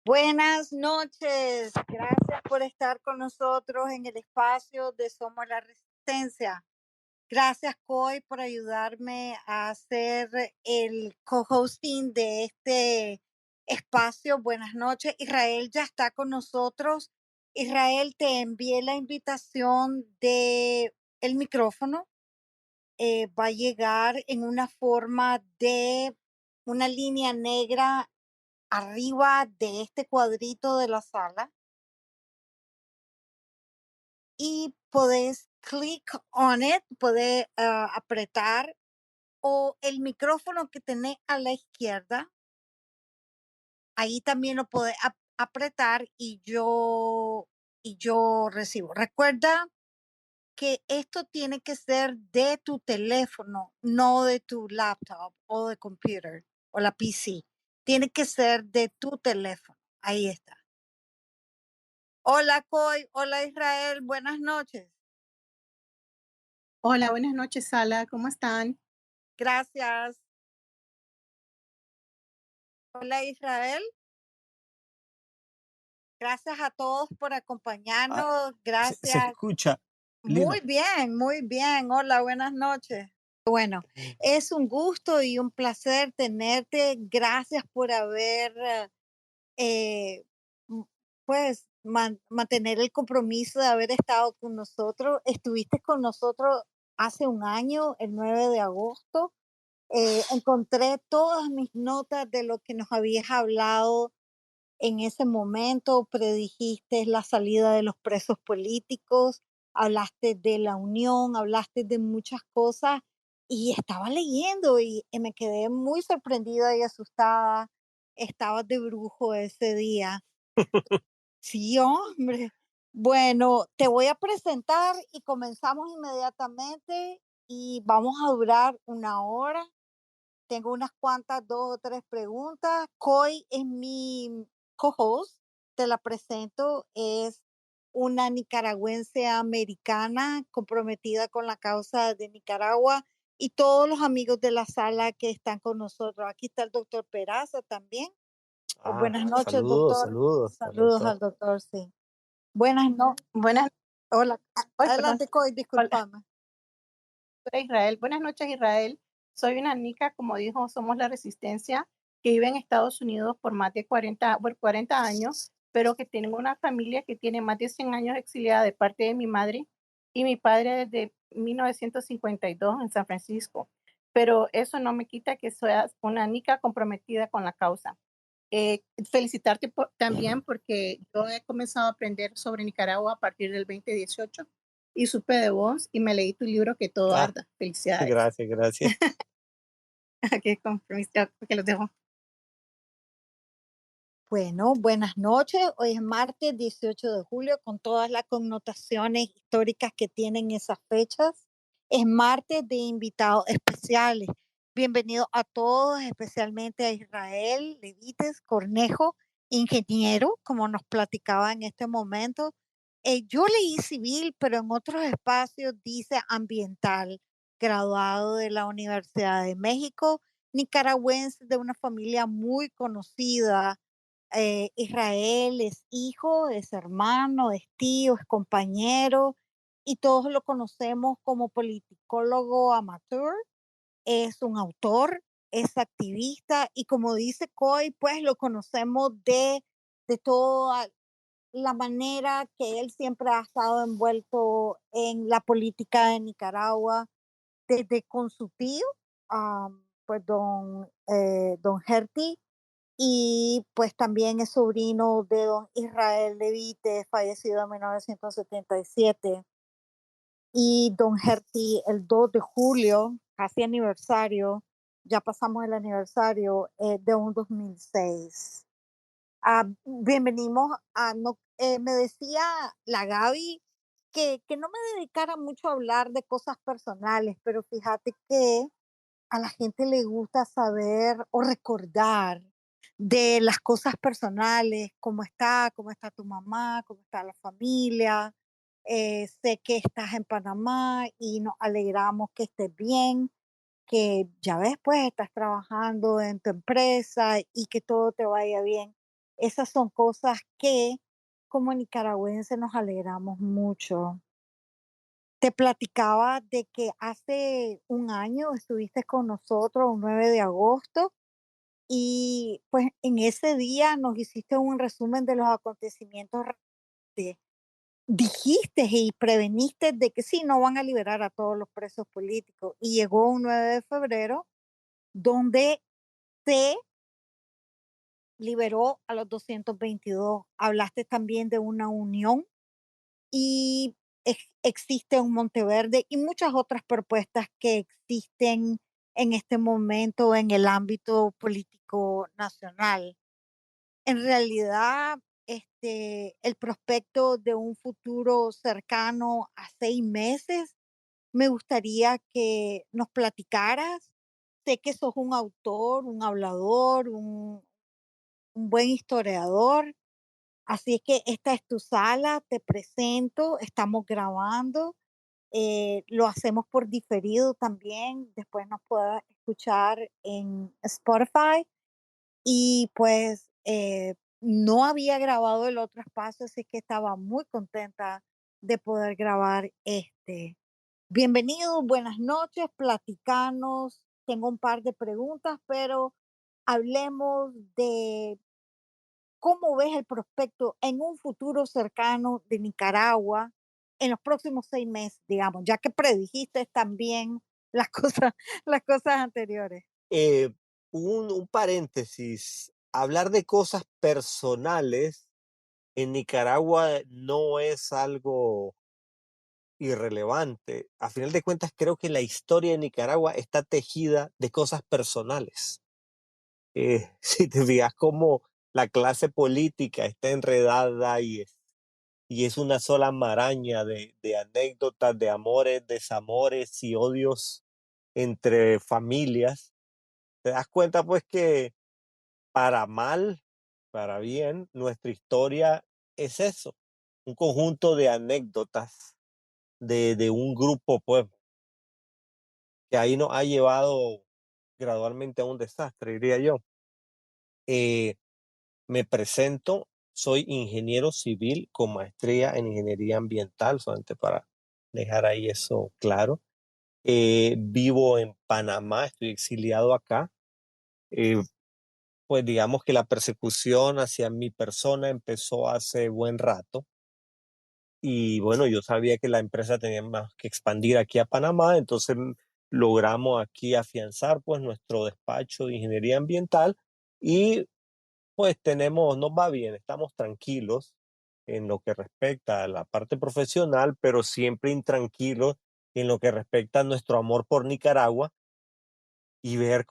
Buenas noches, gracias por estar con nosotros en el espacio de Somos la Resistencia. Gracias, Coy, por ayudarme a hacer el co-hosting de este espacio. Buenas noches, Israel ya está con nosotros. Israel, te envié la invitación de el micrófono. Va a llegar en una forma de una línea negra arriba de este cuadrito de la sala y podés click on it, podés apretar o el micrófono que tenés a la izquierda, ahí también lo podés apretar y yo recibo. Recuerda que esto tiene que ser de tu teléfono, no de tu laptop o de computer o la PC. Tiene que ser de tu teléfono. Ahí está. Hola, Coy. Hola, Israel. Buenas noches. Hola, buenas noches, Sala, ¿cómo están? Gracias. Hola, Israel. Gracias a todos por Ah, acompañarnos. se Gracias. escucha, Muy Lina. bien, muy bien. Hola, buenas noches. Bueno, es un gusto y un placer tenerte. Gracias por haber, eh, m- pues, mantener el compromiso de haber estado con nosotros. Estuviste con nosotros hace un año, el 9 de agosto. Encontré todas mis notas de lo que nos habías hablado en ese momento. Predijiste la salida de los presos políticos, hablaste de la unión, hablaste de muchas cosas y estaba leyendo y me quedé muy sorprendida y asustada. Estabas de brujo ese día. Sí, hombre. Bueno, te voy a presentar y comenzamos inmediatamente y vamos a durar una hora. Tengo unas cuantas, 2 o 3 preguntas. Coy es mi co-host, te la presento, es una nicaragüense americana comprometida con la causa de Nicaragua y todos los amigos de la sala que están con nosotros. Aquí está el doctor Peraza también. Buenas noches, Saludos, doctor. saludos al Saludos doctor. al doctor, sí. Buenas noches. Buenas, Hola. ay, perdón. Adelante, Coy, Hola, discúlpame. soy Israel. Buenas noches, Israel. Soy una nica, como dijo, somos la Resistencia, que vive en Estados Unidos por más de 40 años, pero que tengo una familia que tiene más de 100 años exiliada de parte de mi madre y mi padre desde 1952 en San Francisco. Pero eso no me quita que seas una nica comprometida con la causa. Felicitarte también porque yo he comenzado a aprender sobre Nicaragua a partir del 2018 y supe de vos y me leí tu libro Que todo Ah, arda. Felicidades. gracias, gracias. Qué compromiso, que los dejo. Bueno, buenas noches. Hoy es martes 18 de julio con todas las connotaciones históricas que tienen esas fechas. Es martes de invitados especiales. Bienvenido a todos, especialmente a Israel Levites Cornejo, ingeniero, como nos platicaba en este momento. Yo leí civil, pero en otros espacios dice ambiental, graduado de la Universidad de México, nicaragüense de una familia muy conocida. Israel es hijo, es hermano, es tío, es compañero y todos lo conocemos como politicólogo amateur. Es un autor, es activista y como dice Coy, pues lo conocemos de toda la manera que él siempre ha estado envuelto en la política de Nicaragua, desde con su tío, pues don Hertie, y pues también es sobrino de don Israel Levite, fallecido en 1977. Y don Hertie, el 2 de julio, casi aniversario, ya pasamos el aniversario de un 2006. Bienvenimos a, no, me decía la Gaby que no me dedicara mucho a hablar de cosas personales, pero fíjate que a la gente le gusta saber o recordar de las cosas personales, cómo está tu mamá, cómo está la familia. Sé que estás en Panamá y nos alegramos que estés bien, que ya ves, pues estás trabajando en tu empresa y que todo te vaya bien. Esas son cosas que como nicaragüenses nos alegramos mucho. Te platicaba de que hace un año estuviste con nosotros, un 9 de agosto, y pues en ese día nos hiciste un resumen de los acontecimientos. Dijiste y preveniste de que sí, no van a liberar a todos los presos políticos. Y llegó un 9 de febrero donde se liberó a los 222. Hablaste también de una unión y existe un Monteverde y muchas otras propuestas que existen en este momento en el ámbito político nacional. En realidad, el prospecto de un futuro cercano a 6 meses, me gustaría que nos platicaras. Sé que sos un autor, un hablador, un buen historiador, así es que esta es tu sala, te presento, estamos grabando, lo hacemos por diferido también, después nos puedas escuchar en Spotify. Y pues no había grabado el otro espacio, así que estaba muy contenta de poder grabar este. Bienvenido, buenas noches, platicanos. Tengo un par de preguntas, pero hablemos de cómo ves el prospecto en un futuro cercano de Nicaragua en los próximos 6 meses, digamos, ya que predijiste también las cosas, las cosas anteriores. Eh, un paréntesis, hablar de cosas personales en Nicaragua no es algo irrelevante. A final de cuentas, creo que la historia de Nicaragua está tejida de cosas personales. Si te fijas cómo la clase política está enredada y es una sola maraña de anécdotas, de amores, desamores y odios entre familias, te das cuenta pues que para mal, para bien, nuestra historia es eso, un conjunto de anécdotas de un grupo, pues, que ahí nos ha llevado gradualmente a un desastre, diría yo. Eh, Me presento, soy ingeniero civil con maestría en ingeniería ambiental, solamente para dejar ahí eso claro. Vivo en Panamá, estoy exiliado acá. Eh, pues digamos que la persecución hacia mi persona empezó hace buen rato y bueno, yo sabía que la empresa tenía más que expandir aquí a Panamá, entonces logramos aquí afianzar pues nuestro despacho de ingeniería ambiental y pues nos va bien, estamos tranquilos en lo que respecta a la parte profesional, pero siempre intranquilos en lo que respecta a nuestro amor por Nicaragua y ver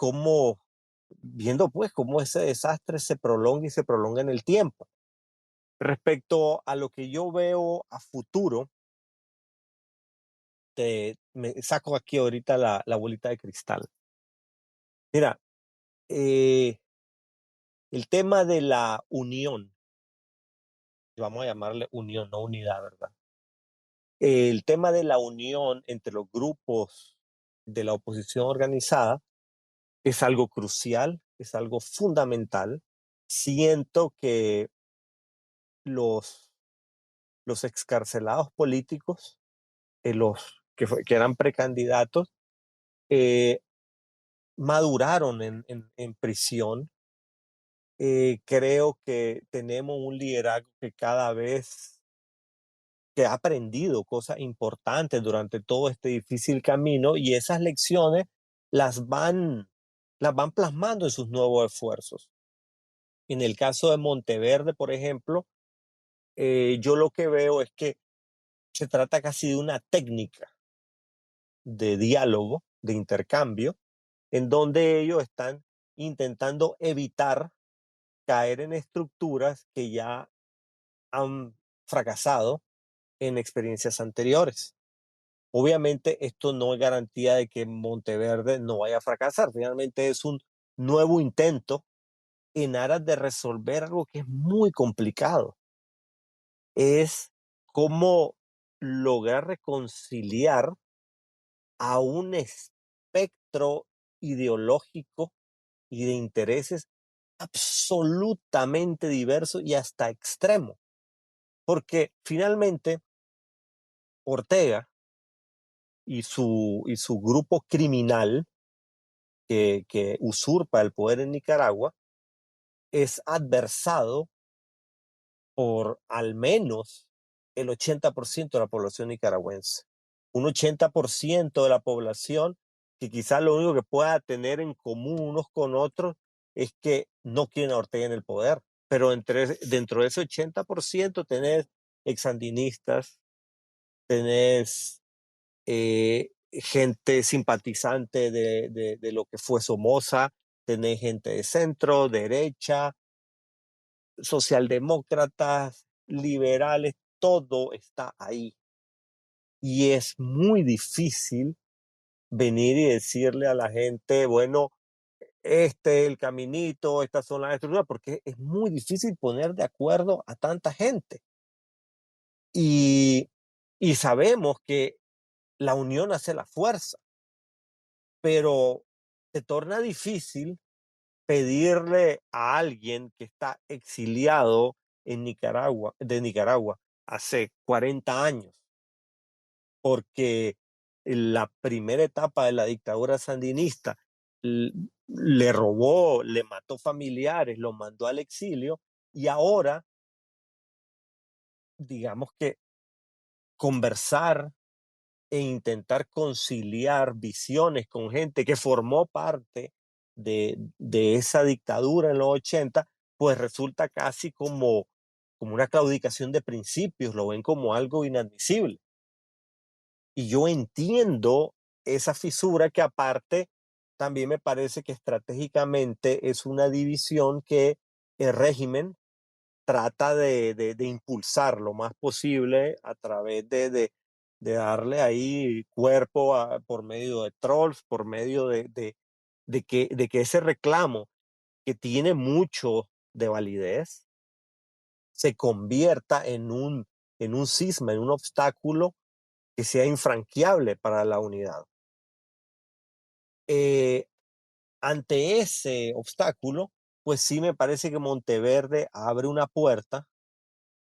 viendo pues cómo ese desastre se prolonga y se prolonga en el tiempo. Respecto a lo que yo veo a futuro, me saco aquí ahorita la bolita de cristal. Mira, eh, el tema de la unión, vamos a llamarle unión, no unidad, ¿verdad? El tema de la unión entre los grupos de la oposición organizada es algo crucial, es algo fundamental. Siento que los, los excarcelados políticos, los que eran precandidatos, eh, maduraron en prisión. Creo que tenemos un liderazgo que cada vez que ha aprendido cosas importantes durante todo este difícil camino y esas lecciones las van, las van plasmando en sus nuevos esfuerzos. En el caso de Monteverde, por ejemplo, yo lo que veo es que se trata casi de una técnica de diálogo, de intercambio, en donde ellos están intentando evitar caer en estructuras que ya han fracasado en experiencias anteriores. Obviamente esto no es garantía de que Monteverde no vaya a fracasar, finalmente es un nuevo intento en aras de resolver algo que es muy complicado, es cómo lograr reconciliar a un espectro ideológico y de intereses absolutamente diverso y hasta extremo, porque finalmente Ortega y su grupo criminal que usurpa el poder en Nicaragua es adversado por al menos el 80% de la población nicaragüense. Un 80% de la población que quizás lo único que pueda tener en común unos con otros es que no quieren a Ortega en el poder. Pero dentro de ese 80% tenés exsandinistas, tenés gente simpatizante de lo que fue Somoza, tenés gente de centro, derecha, socialdemócratas, liberales, todo está ahí. Y es muy difícil venir y decirle a la gente, bueno, este es el caminito, estas son las estructuras, porque es muy difícil poner de acuerdo a tanta gente. Y, y sabemos que la unión hace la fuerza, pero se torna difícil pedirle a alguien que está exiliado en Nicaragua, de Nicaragua hace 40 años, porque la primera etapa de la dictadura sandinista le robó, le mató familiares, lo mandó al exilio y ahora, digamos que conversar e intentar conciliar visiones con gente que formó parte de esa dictadura en los 80, pues resulta casi como una claudicación de principios, lo ven como algo inadmisible. Y yo entiendo esa fisura que aparte también me parece que estratégicamente es una división que el régimen trata de impulsar lo más posible a través de darle ahí cuerpo por medio de trolls, por medio de que ese reclamo que tiene mucho de validez se convierta en un cisma, en un obstáculo que sea infranqueable para la unidad. Eh, Ante ese obstáculo, pues sí me parece que Monteverde abre una puerta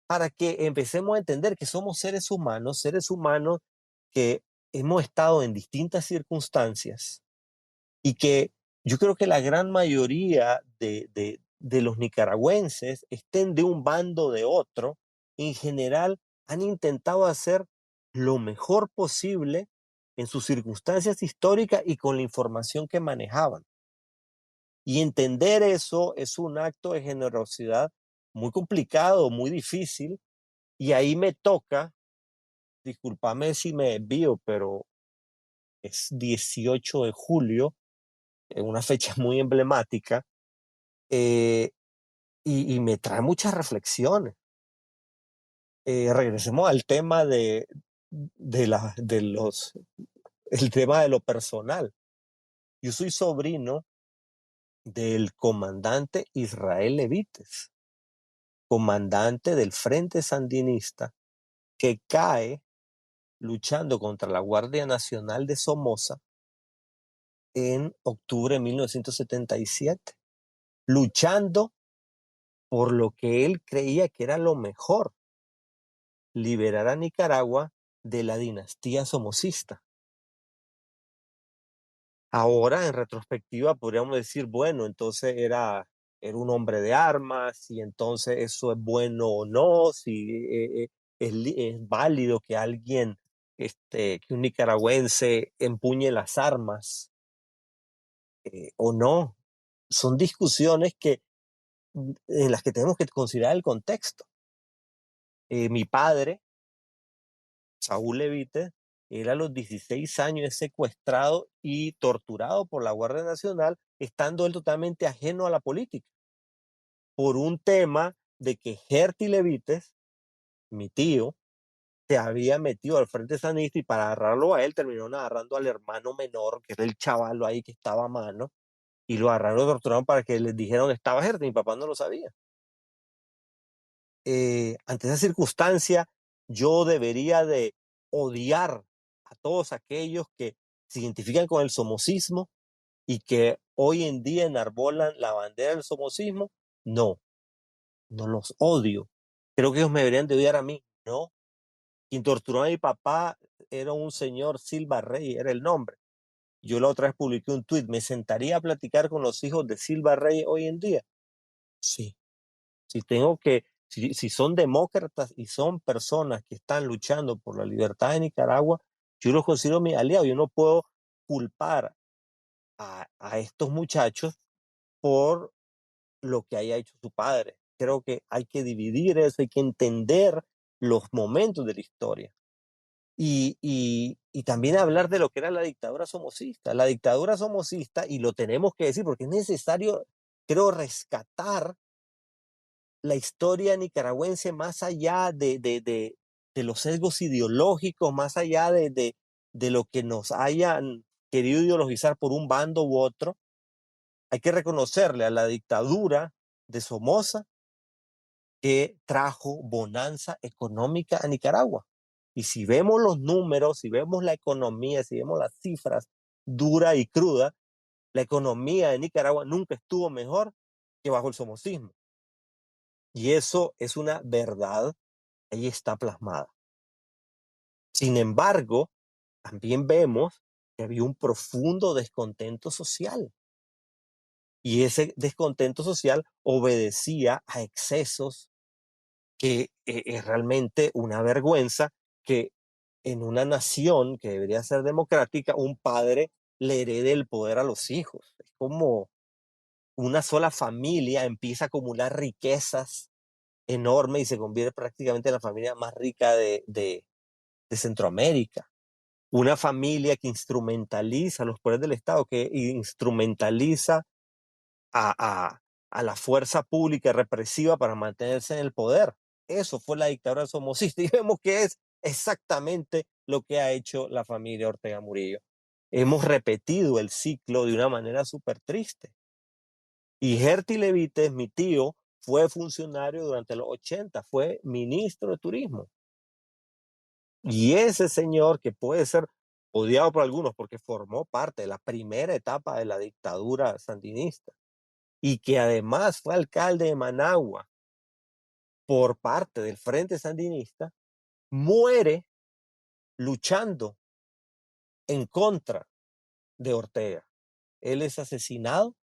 para que empecemos a entender que somos seres humanos que hemos estado en distintas circunstancias y que yo creo que la gran mayoría de los nicaragüenses, estén de un bando o de otro, en general han intentado hacer lo mejor posible en sus circunstancias históricas y con la información que manejaban. Y entender eso es un acto de generosidad muy complicado, muy difícil, y ahí me toca, discúlpame si me desvío, pero es 18 de julio, una fecha muy emblemática, eh, y me trae muchas reflexiones. Regresemos al tema el tema de lo personal. Yo soy sobrino del comandante Israel Levites, comandante del Frente Sandinista, que cae luchando contra la Guardia Nacional de Somoza en octubre de 1977, luchando por lo que él creía que era lo mejor, liberar a Nicaragua de la dinastía somocista. Ahora, en retrospectiva, podríamos decir, bueno, entonces era un hombre de armas, y entonces eso es bueno o no, si es válido que alguien, que un nicaragüense empuñe las armas o no. Son discusiones en las que tenemos que considerar el contexto. Mi padre, Saúl Levite, él a los 16 años es secuestrado y torturado por la Guardia Nacional, estando él totalmente ajeno a la política, por un tema de que Gerty Levites, mi tío, se había metido al Frente Sandinista y para agarrarlo a él terminaron agarrando al hermano menor, que era el chavalo ahí que estaba a mano, y lo agarraron y lo torturaron para que les dijeran dónde estaba Gerty. Mi papá no lo sabía. Ante esa circunstancia, yo debería de odiar a todos aquellos que se identifican con el somocismo y que hoy en día enarbolan la bandera del somocismo, no, no los odio. Creo que ellos me deberían de odiar a mí, no. Quien torturó a mi papá era un señor Silva Rey, era el nombre. Yo la otra vez publiqué un tuit, ¿me sentaría a platicar con los hijos de Silva Rey hoy en día? Sí. Si son demócratas y son personas que están luchando por la libertad de Nicaragua, yo los considero mis aliados. Yo no puedo culpar a estos muchachos por lo que haya hecho su padre. Creo que hay que dividir eso, hay que entender los momentos de la historia. Y también hablar de lo que era la dictadura somocista. La dictadura somocista, y lo tenemos que decir porque es necesario, creo, rescatar la historia nicaragüense más allá de los sesgos ideológicos, más allá de lo que nos hayan querido ideologizar por un bando u otro. Hay que reconocerle a la dictadura de Somoza que trajo bonanza económica a Nicaragua. Y si vemos los números, si vemos la economía, si vemos las cifras dura y cruda, la economía de Nicaragua nunca estuvo mejor que bajo el somocismo. Y eso es una verdad, ahí está plasmada. Sin embargo, también vemos que había un profundo descontento social. Y ese descontento social obedecía a excesos que es realmente una vergüenza que en una nación que debería ser democrática, un padre le herede el poder a los hijos. Es como una sola familia empieza a acumular riquezas enormes y se convierte prácticamente en la familia más rica de Centroamérica. Una familia que instrumentaliza los poderes del Estado, que instrumentaliza a, a, a la fuerza pública represiva para mantenerse en el poder. Eso fue la dictadura somocista y vemos que es exactamente lo que ha hecho la familia Ortega Murillo. Hemos repetido el ciclo de una manera súper triste. Y Gerty Levites, mi tío, fue funcionario durante los 80, fue ministro de turismo. Y ese señor, que puede ser odiado por algunos porque formó parte de la primera etapa de la dictadura sandinista y que además fue alcalde de Managua por parte del Frente Sandinista, muere luchando en contra de Ortega. Él es asesinado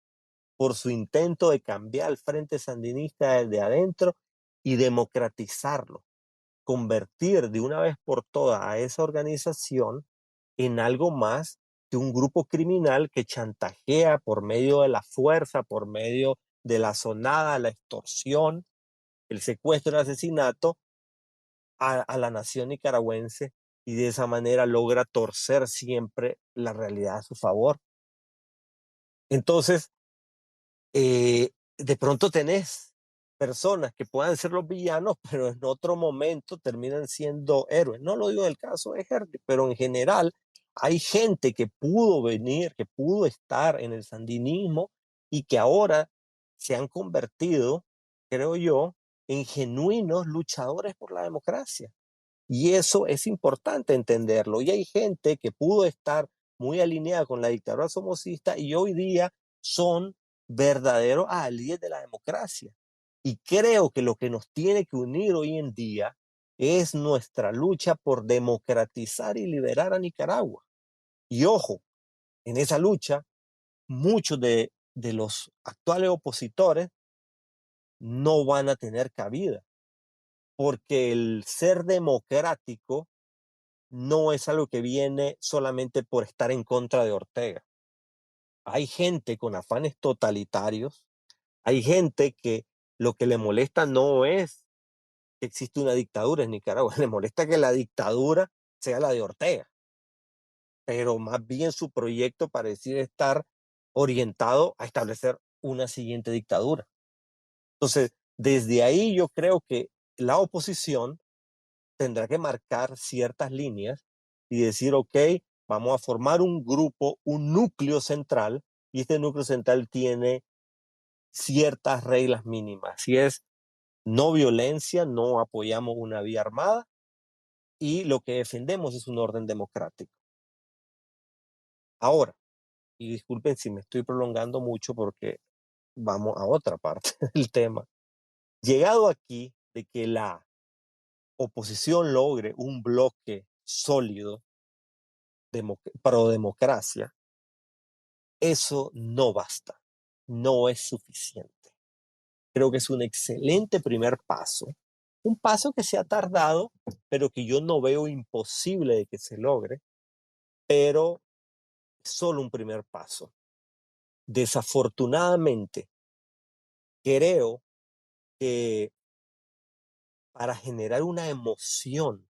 por su intento de cambiar el Frente Sandinista desde adentro y democratizarlo, convertir de una vez por todas a esa organización en algo más que un grupo criminal que chantajea por medio de la fuerza, por medio de la sonada, la extorsión, el secuestro, el asesinato a la nación nicaragüense y de esa manera logra torcer siempre la realidad a su favor. Entonces, de pronto tenés personas que puedan ser los villanos, pero en otro momento terminan siendo héroes. No lo digo en el caso de Herty, pero en general hay gente que pudo venir, que pudo estar en el sandinismo y que ahora se han convertido, creo yo, en genuinos luchadores por la democracia. Y eso es importante entenderlo. Y hay gente que pudo estar muy alineada con la dictadura somocista y hoy día son verdaderos alíes de la democracia. Y creo que lo que nos tiene que unir hoy en día es nuestra lucha por democratizar y liberar a Nicaragua. Y ojo, en esa lucha, muchos de los actuales opositores no van a tener cabida, porque el ser democrático no es algo que viene solamente por estar en contra de Ortega. Hay gente con afanes totalitarios, hay gente que lo que le molesta no es que existe una dictadura en Nicaragua, le molesta que la dictadura sea la de Ortega, pero más bien su proyecto pareciera estar orientado a establecer una siguiente dictadura. Entonces, desde ahí yo creo que la oposición tendrá que marcar ciertas líneas y decir, ok, vamos a formar un grupo, un núcleo central, y este núcleo central tiene ciertas reglas mínimas. Si es no violencia, no apoyamos una vía armada y lo que defendemos es un orden democrático. Ahora, y disculpen si me estoy prolongando mucho porque vamos a otra parte del tema. Llegado aquí de que la oposición logre un bloque sólido pro democracia, eso no basta, no es suficiente. Creo que es un excelente primer paso, un paso que se ha tardado, pero que yo no veo imposible de que se logre, pero solo un primer paso. Desafortunadamente, creo que para generar una emoción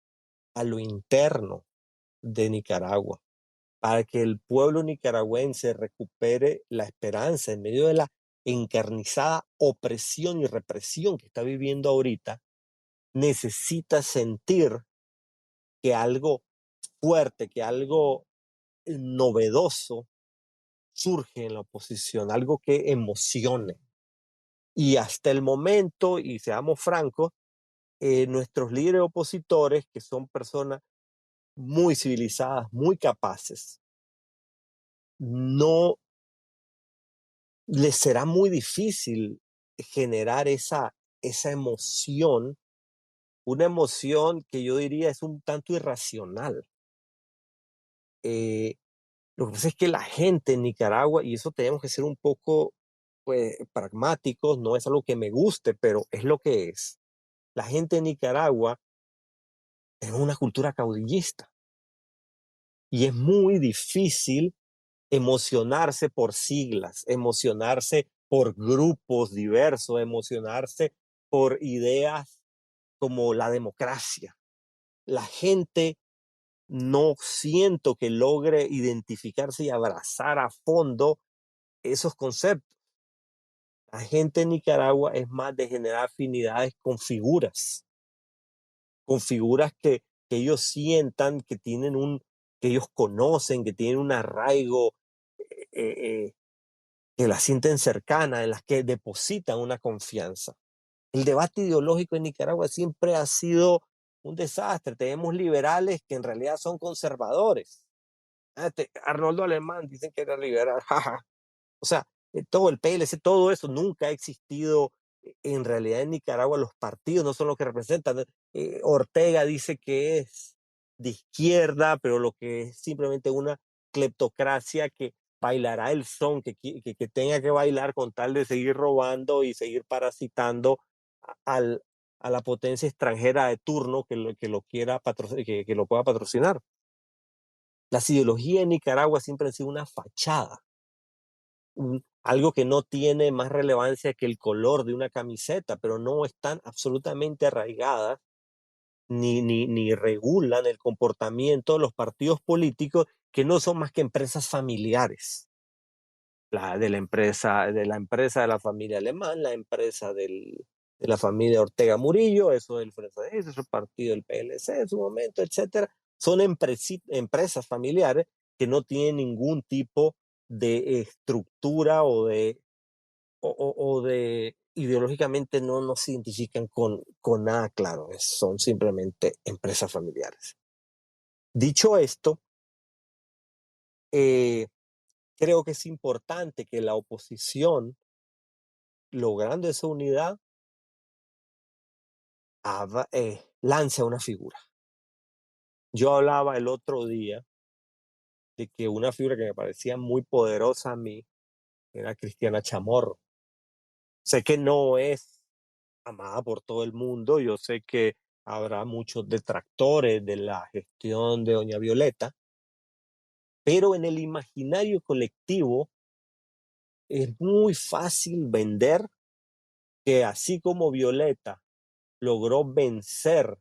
a lo interno de Nicaragua, para que el pueblo nicaragüense recupere la esperanza en medio de la encarnizada opresión y represión que está viviendo ahorita, necesita sentir que algo fuerte, que algo novedoso surge en la oposición, algo que emocione. Y hasta el momento, y seamos francos, nuestros líderes opositores, que son personas muy civilizadas, muy capaces, no les será muy difícil generar esa emoción, una emoción que yo diría es un tanto irracional. Eh, lo que pasa es que la gente en Nicaragua, y eso tenemos que ser un poco pues, pragmáticos, no es algo que me guste, pero es lo que es. La gente en Nicaragua es una cultura caudillista y es muy difícil emocionarse por siglas, emocionarse por grupos diversos, emocionarse por ideas como la democracia. La gente no siento que logre identificarse y abrazar a fondo esos conceptos. La gente en Nicaragua es más de generar afinidades con figuras que ellos sientan que tienen que ellos conocen, que tienen un arraigo, eh, eh, que las sienten cercanas, en las que depositan una confianza. El debate ideológico en Nicaragua siempre ha sido un desastre. Tenemos liberales que en realidad son conservadores. Arnoldo Alemán dicen que era liberal. O sea, todo el PLC, todo eso nunca ha existido. En realidad en Nicaragua los partidos no son los que representan. Ortega dice que es de izquierda, pero lo que es simplemente una cleptocracia que bailará el son que tenga que bailar con tal de seguir robando y seguir parasitando al, a la potencia extranjera de turno que lo quiera que lo pueda patrocinar. Las ideologías en Nicaragua siempre han sido una fachada, algo que no tiene más relevancia que el color de una camiseta, pero no están absolutamente arraigadas ni regulan el comportamiento de los partidos políticos que no son más que empresas familiares. De la empresa de la familia Alemán, la empresa de la familia Ortega Murillo, eso del Frente eso es el partido del PLC en su momento, etcétera. Son empresas familiares que no tienen ningún tipo de estructura o de ideológicamente no se identifican con nada claro, son simplemente empresas familiares. Dicho esto, creo que es importante que la oposición, logrando esa unidad, lance a una figura. Yo hablaba el otro día de que una figura que me parecía muy poderosa a mí era Cristiana Chamorro. Sé que no es amada por todo el mundo, yo sé que habrá muchos detractores de la gestión de doña Violeta, pero en el imaginario colectivo es muy fácil vender que así como Violeta logró vencer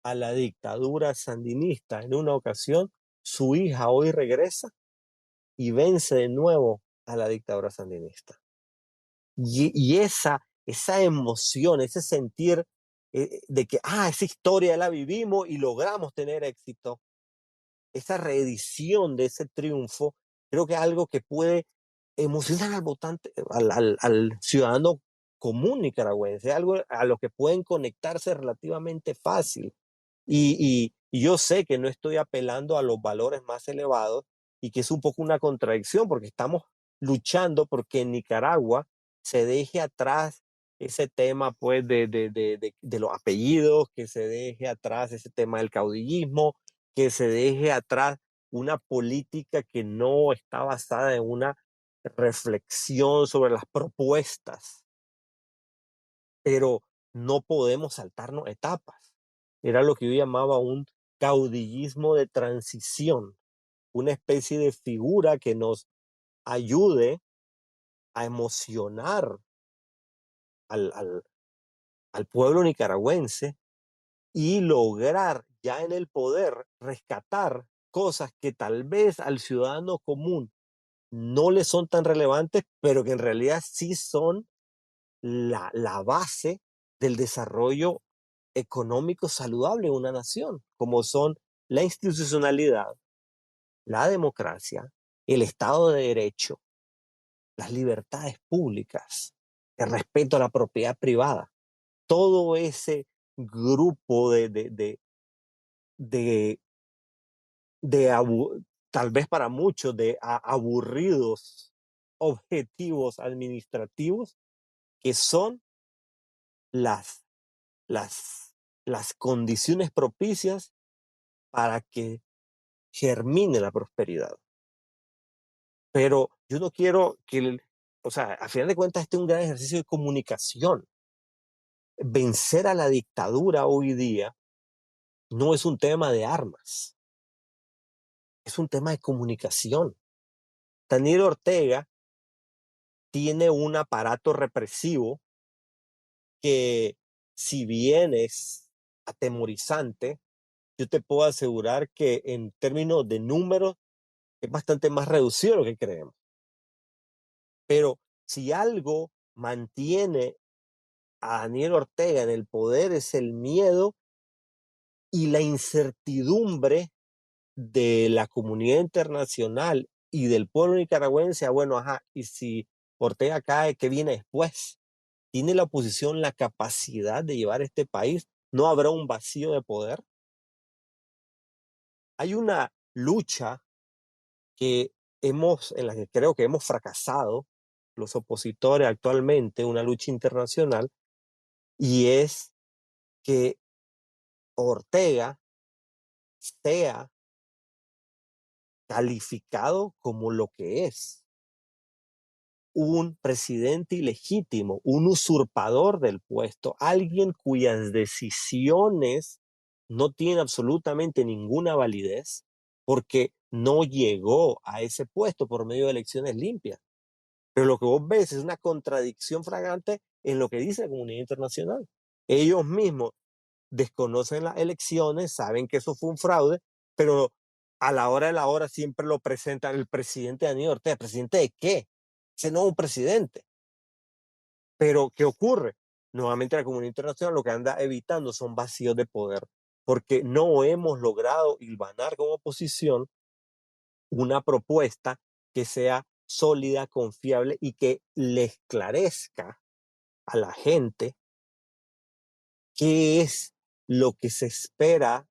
a la dictadura sandinista en una ocasión, su hija hoy regresa y vence de nuevo a la dictadura sandinista. Y esa emoción, ese sentir de que, esa historia la vivimos y logramos tener éxito, esa reedición de ese triunfo, creo que es algo que puede emocionar al votante, al ciudadano común nicaragüense, algo a lo que pueden conectarse relativamente fácil. Y yo sé que no estoy apelando a los valores más elevados, y que es un poco una contradicción porque estamos luchando porque en Nicaragua se deje atrás ese tema pues de los apellidos, que se deje atrás ese tema del caudillismo, que se deje atrás una política que no está basada en una reflexión sobre las propuestas, pero no podemos saltarnos etapas. Era lo que yo llamaba un caudillismo de transición, una especie de figura que nos ayude a emocionar al, al, al pueblo nicaragüense y lograr ya en el poder rescatar cosas que tal vez al ciudadano común no le son tan relevantes, pero que en realidad sí son la base del desarrollo económico saludable de una nación, como son la institucionalidad, la democracia, el Estado de Derecho, las libertades públicas, el respeto a la propiedad privada. Todo ese grupo de, tal vez para muchos, de aburridos objetivos administrativos que son las, las, las condiciones propicias para que germine la prosperidad. Pero yo no quiero que, o sea, a final de cuentas, este es un gran ejercicio de comunicación. Vencer a la dictadura hoy día no es un tema de armas, es un tema de comunicación. Daniel Ortega tiene un aparato represivo que, si bien es atemorizante, yo te puedo asegurar que en términos de números es bastante más reducido de lo que creemos. Pero si algo mantiene a Daniel Ortega en el poder es el miedo y la incertidumbre de la comunidad internacional y del pueblo nicaragüense. Bueno, ajá, y si Ortega cae, ¿qué viene después? ¿Tiene la oposición la capacidad de llevar este país? ¿No habrá un vacío de poder? Hay una lucha en la que creo que hemos fracasado los opositores actualmente, una lucha internacional, y es que Ortega sea calificado como lo que es, un presidente ilegítimo, un usurpador del puesto, alguien cuyas decisiones no tienen absolutamente ninguna validez porque no llegó a ese puesto por medio de elecciones limpias. Pero lo que vos ves es una contradicción flagrante en lo que dice la comunidad internacional. Ellos mismos desconocen las elecciones, saben que eso fue un fraude, pero a la hora de la hora siempre lo presentan el presidente Daniel Ortega. ¿Presidente de qué? Ese no es un presidente. Pero, ¿qué ocurre? Nuevamente la comunidad internacional lo que anda evitando son vacíos de poder, porque no hemos logrado hilvanar como oposición una propuesta que sea sólida, confiable y que le esclarezca a la gente qué es lo que se espera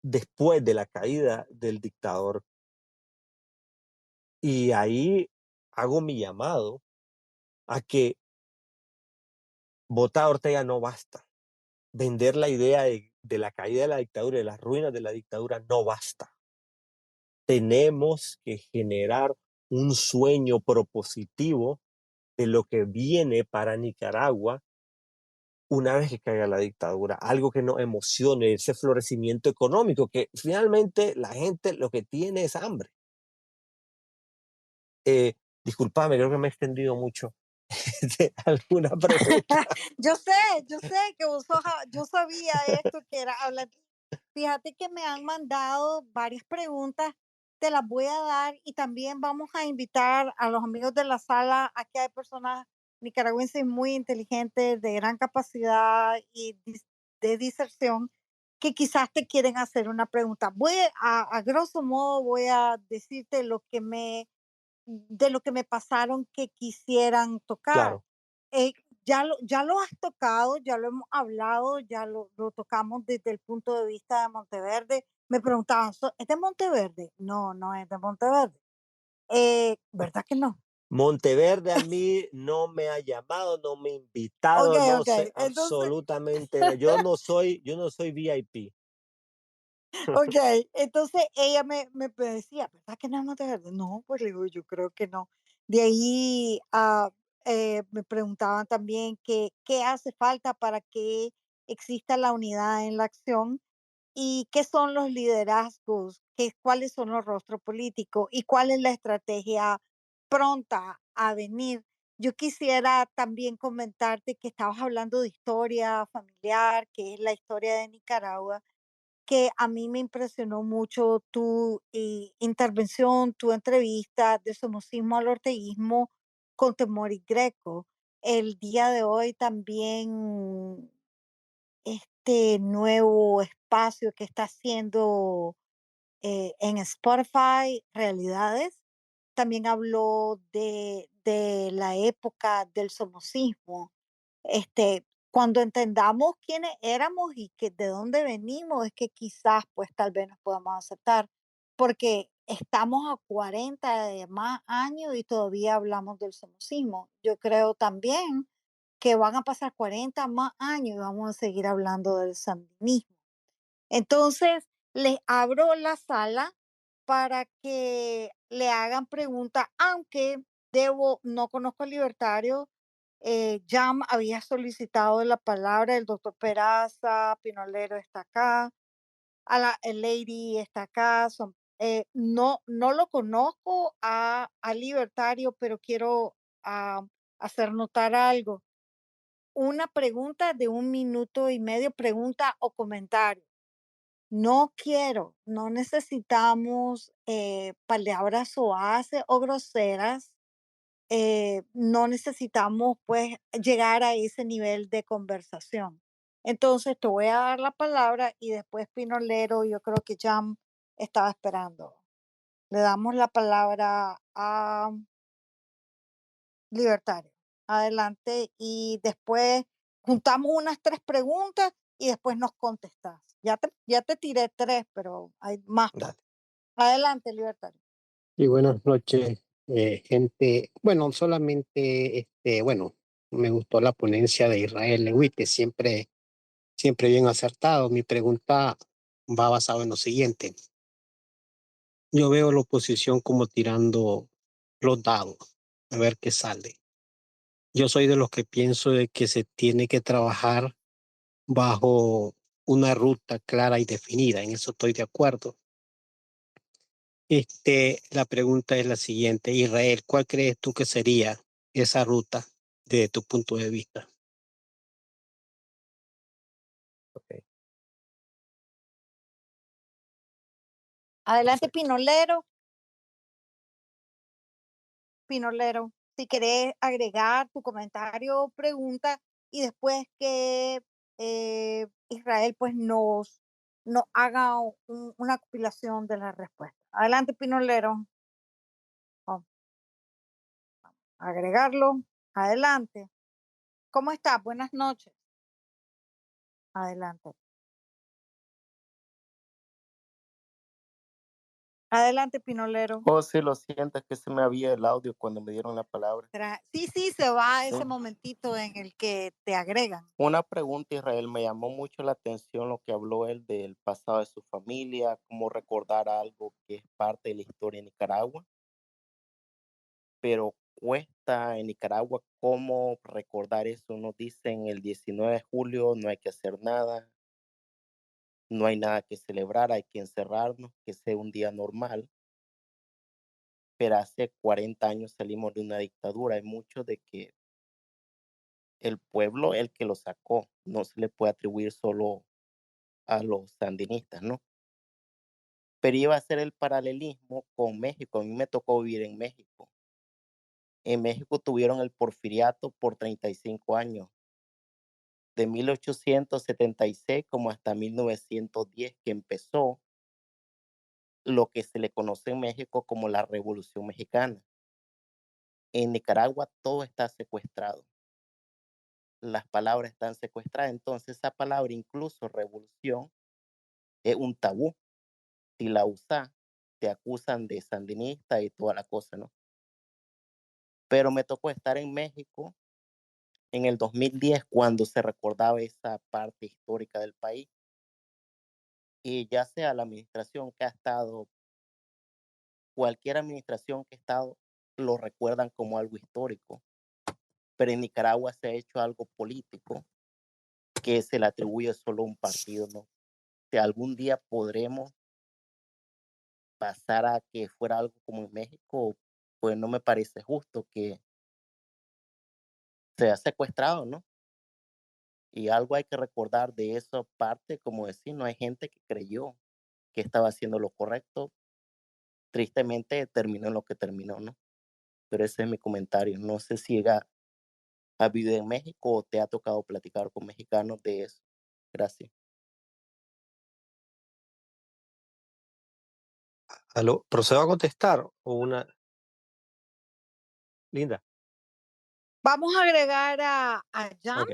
después de la caída del dictador. Y ahí hago mi llamado a que votar a Ortega no basta. Vender la idea de la caída de la dictadura, de las ruinas de la dictadura, no basta. Tenemos que generar un sueño propositivo de lo que viene para Nicaragua una vez que caiga la dictadura, algo que nos emocione, ese florecimiento económico, que finalmente la gente lo que tiene es hambre. Eh, Disculpame, creo que me he extendido mucho. ¿Alguna pregunta? Yo sé que yo sabía esto que era hablar. Fíjate que me han mandado varias preguntas, te las voy a dar y también vamos a invitar a los amigos de la sala. Aquí hay personas nicaragüenses muy inteligentes, de gran capacidad y de diserción, que quizás te quieren hacer una pregunta. A grosso modo, voy a decirte de lo que me pasaron que quisieran tocar. Claro. ya lo has tocado, ya lo hemos hablado, ya lo tocamos desde el punto de vista de Monteverde. Me preguntaban, ¿Es de Monteverde? No, no es de Monteverde. ¿Verdad que no? Monteverde a mí no me ha llamado, no me ha Ok, invitado, no ok. sé Entonces, absolutamente nada. Yo no soy VIP. ok, entonces ella me decía, ¿verdad que no es Monteverde? No, pues le digo, yo creo que no. De ahí me preguntaban también qué hace falta para que exista la unidad en la acción y qué son los liderazgos, cuáles son los rostros políticos y cuál es la estrategia pronta a venir. Yo quisiera también comentarte que estabas hablando de historia familiar, que es la historia de Nicaragua, que a mí me impresionó mucho tu intervención, tu entrevista de somocismo al orteguismo con temor y Greco. El día de hoy también este nuevo espacio que está haciendo en Spotify, Realidades, también habló de la época del somocismo. Cuando entendamos quiénes éramos y que de dónde venimos, es que quizás, pues tal vez nos podamos aceptar, porque estamos a 40 de más años y todavía hablamos del somocismo. Yo creo también que van a pasar 40 más años y vamos a seguir hablando del sandinismo. Entonces, les abro la sala para que le hagan preguntas, aunque no conozco al libertario. Jam había solicitado la palabra, el doctor Peraza, Pinolero está acá, el Lady está acá. No lo conozco al libertario, pero quiero hacer notar algo. Una pregunta de 1 minuto y medio, pregunta o comentario. No necesitamos palabras soaces o groseras. No necesitamos pues llegar a ese nivel de conversación. Entonces te voy a dar la palabra y después Pinolero, yo creo que Jam estaba esperando. Le damos la palabra a Libertario. Adelante y después juntamos unas 3 preguntas y después nos contestas. Ya te tiré 3, pero hay más. Dale. Adelante, Libertario. Y buenas noches, gente. Bueno, solamente, bueno, me gustó la ponencia de Israel Lewite, siempre bien acertado. Mi pregunta va basada en lo siguiente. Yo veo la oposición como tirando los dados, a ver qué sale. Yo soy de los que pienso de que se tiene que trabajar bajo una ruta clara y definida, en eso estoy de acuerdo. La pregunta es la siguiente, Israel, ¿cuál crees tú que sería esa ruta desde tu punto de vista? Ok, Adelante, perfecto. Pinolero. Si querés agregar tu comentario o pregunta y después que Israel pues nos haga una compilación de la respuesta. Adelante, Pinolero. Vamos a agregarlo. Adelante. ¿Cómo estás? Buenas noches. Adelante. Adelante, Pinolero. Oh, sí, lo siento, es que se me había el audio cuando me dieron la palabra. Sí, se va Sí. ese momentito en el que te agregan. Una pregunta, Israel, me llamó mucho la atención lo que habló él del pasado de su familia, cómo recordar algo que es parte de la historia de Nicaragua, pero cuesta en Nicaragua cómo recordar eso. Nos dicen el 19 de julio no hay que hacer nada, no hay nada que celebrar, hay que encerrarnos, que sea un día normal, pero hace 40 años salimos de una dictadura. Hay mucho de que el pueblo el que lo sacó, no se le puede atribuir solo a los sandinistas, ¿no? Pero iba a ser el paralelismo con México. A mí me tocó vivir en México. En México tuvieron el porfiriato por 35 años, de 1876 como hasta 1910, que empezó lo que se le conoce en México como la Revolución Mexicana. En Nicaragua todo está secuestrado. las palabras están secuestradas. Entonces esa palabra, incluso revolución, es un tabú. Si la usas, te acusan de sandinista y toda la cosa, ¿no? Pero me tocó estar en México en el 2010 cuando se recordaba esa parte histórica del país. Y ya sea la administración que ha estado, cualquier administración que ha estado, lo recuerdan como algo histórico. Pero en Nicaragua se ha hecho algo político que se le atribuye solo a un partido, ¿no? Si algún día podremos pasar a que fuera algo como en México, pues no me parece justo que sea secuestrado, ¿no? Y algo hay que recordar de esa parte, como decir, no hay gente que creyó que estaba haciendo lo correcto. Tristemente terminó en lo que terminó, ¿no? Pero ese es mi comentario. No sé si has vivido en México o te ha tocado platicar con mexicanos de eso. Gracias. ¿Aló? ¿Procedo a contestar? ¿O una linda? Vamos a agregar a Jan Ok.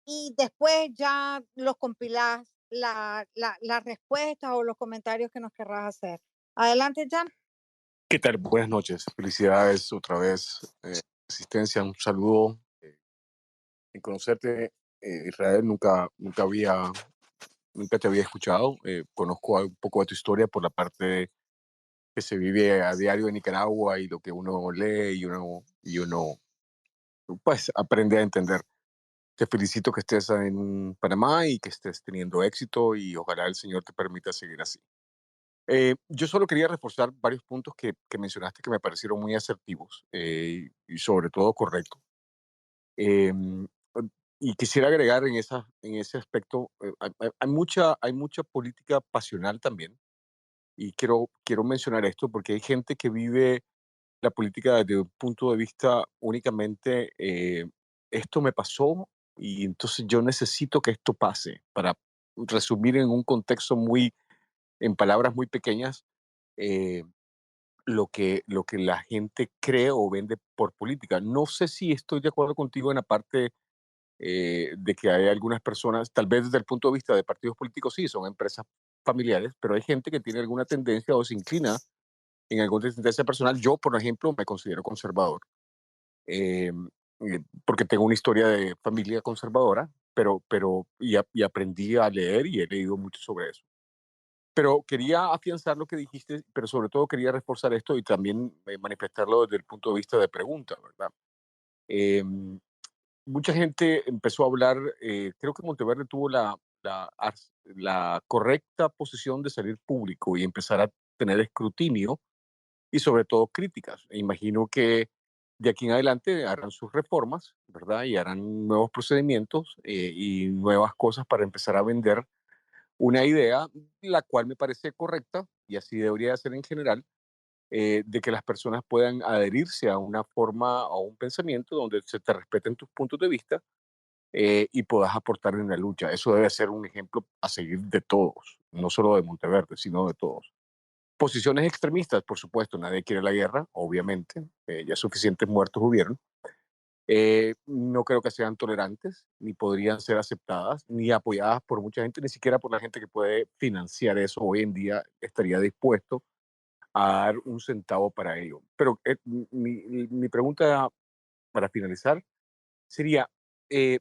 y después ya los compilás las respuestas o los comentarios que nos querrás hacer. Adelante, Jan. ¿Qué tal? Buenas noches. Felicidades otra vez. Asistencia, un saludo. En conocerte, Israel, nunca te había escuchado. Conozco un poco de tu historia por la parte que se vive a diario en Nicaragua y lo que uno lee y uno pues aprende a entender. Te felicito que estés en Panamá y que estés teniendo éxito y ojalá el Señor te permita seguir así. Yo solo quería reforzar varios puntos que mencionaste que me parecieron muy asertivos y sobre todo correctos. Em, y quisiera agregar en ese aspecto, hay mucha política pasional también. Y quiero mencionar esto porque hay gente que vive la política desde un punto de vista únicamente, esto me pasó y entonces yo necesito que esto pase, para resumir en un contexto en palabras muy pequeñas, eh, lo que la gente cree o vende por política. No sé si estoy de acuerdo contigo en la parte de que hay algunas personas, tal vez desde el punto de vista de partidos políticos, sí, son empresas familiares, pero hay gente que tiene alguna tendencia o se inclina en alguna tendencia personal. Yo, por ejemplo, me considero conservador, eh, porque tengo una historia de familia conservadora, y aprendí a leer y he leído mucho sobre eso. Pero quería afianzar lo que dijiste, pero sobre todo quería reforzar esto y también manifestarlo desde el punto de vista de pregunta, ¿verdad? Em, Mucha gente empezó a hablar, creo que Monteverde tuvo la correcta posición de salir público y empezar a tener escrutinio y sobre todo críticas. E imagino que de aquí en adelante harán sus reformas, ¿verdad? Y harán nuevos procedimientos y nuevas cosas para empezar a vender una idea, la cual me parece correcta, y así debería ser en general, de que las personas puedan adherirse a una forma o un pensamiento donde se te respeten tus puntos de vista y puedas aportar en la lucha. Eso debe ser un ejemplo a seguir de todos, no solo de Monteverde, sino de todos. Posiciones extremistas, por supuesto, nadie quiere la guerra, obviamente, ya suficientes muertos hubieron. No creo que sean tolerantes, ni podrían ser aceptadas, ni apoyadas por mucha gente, ni siquiera por la gente que puede financiar eso hoy en día estaría dispuesto a dar un centavo para ello. Pero mi pregunta para finalizar sería, eh,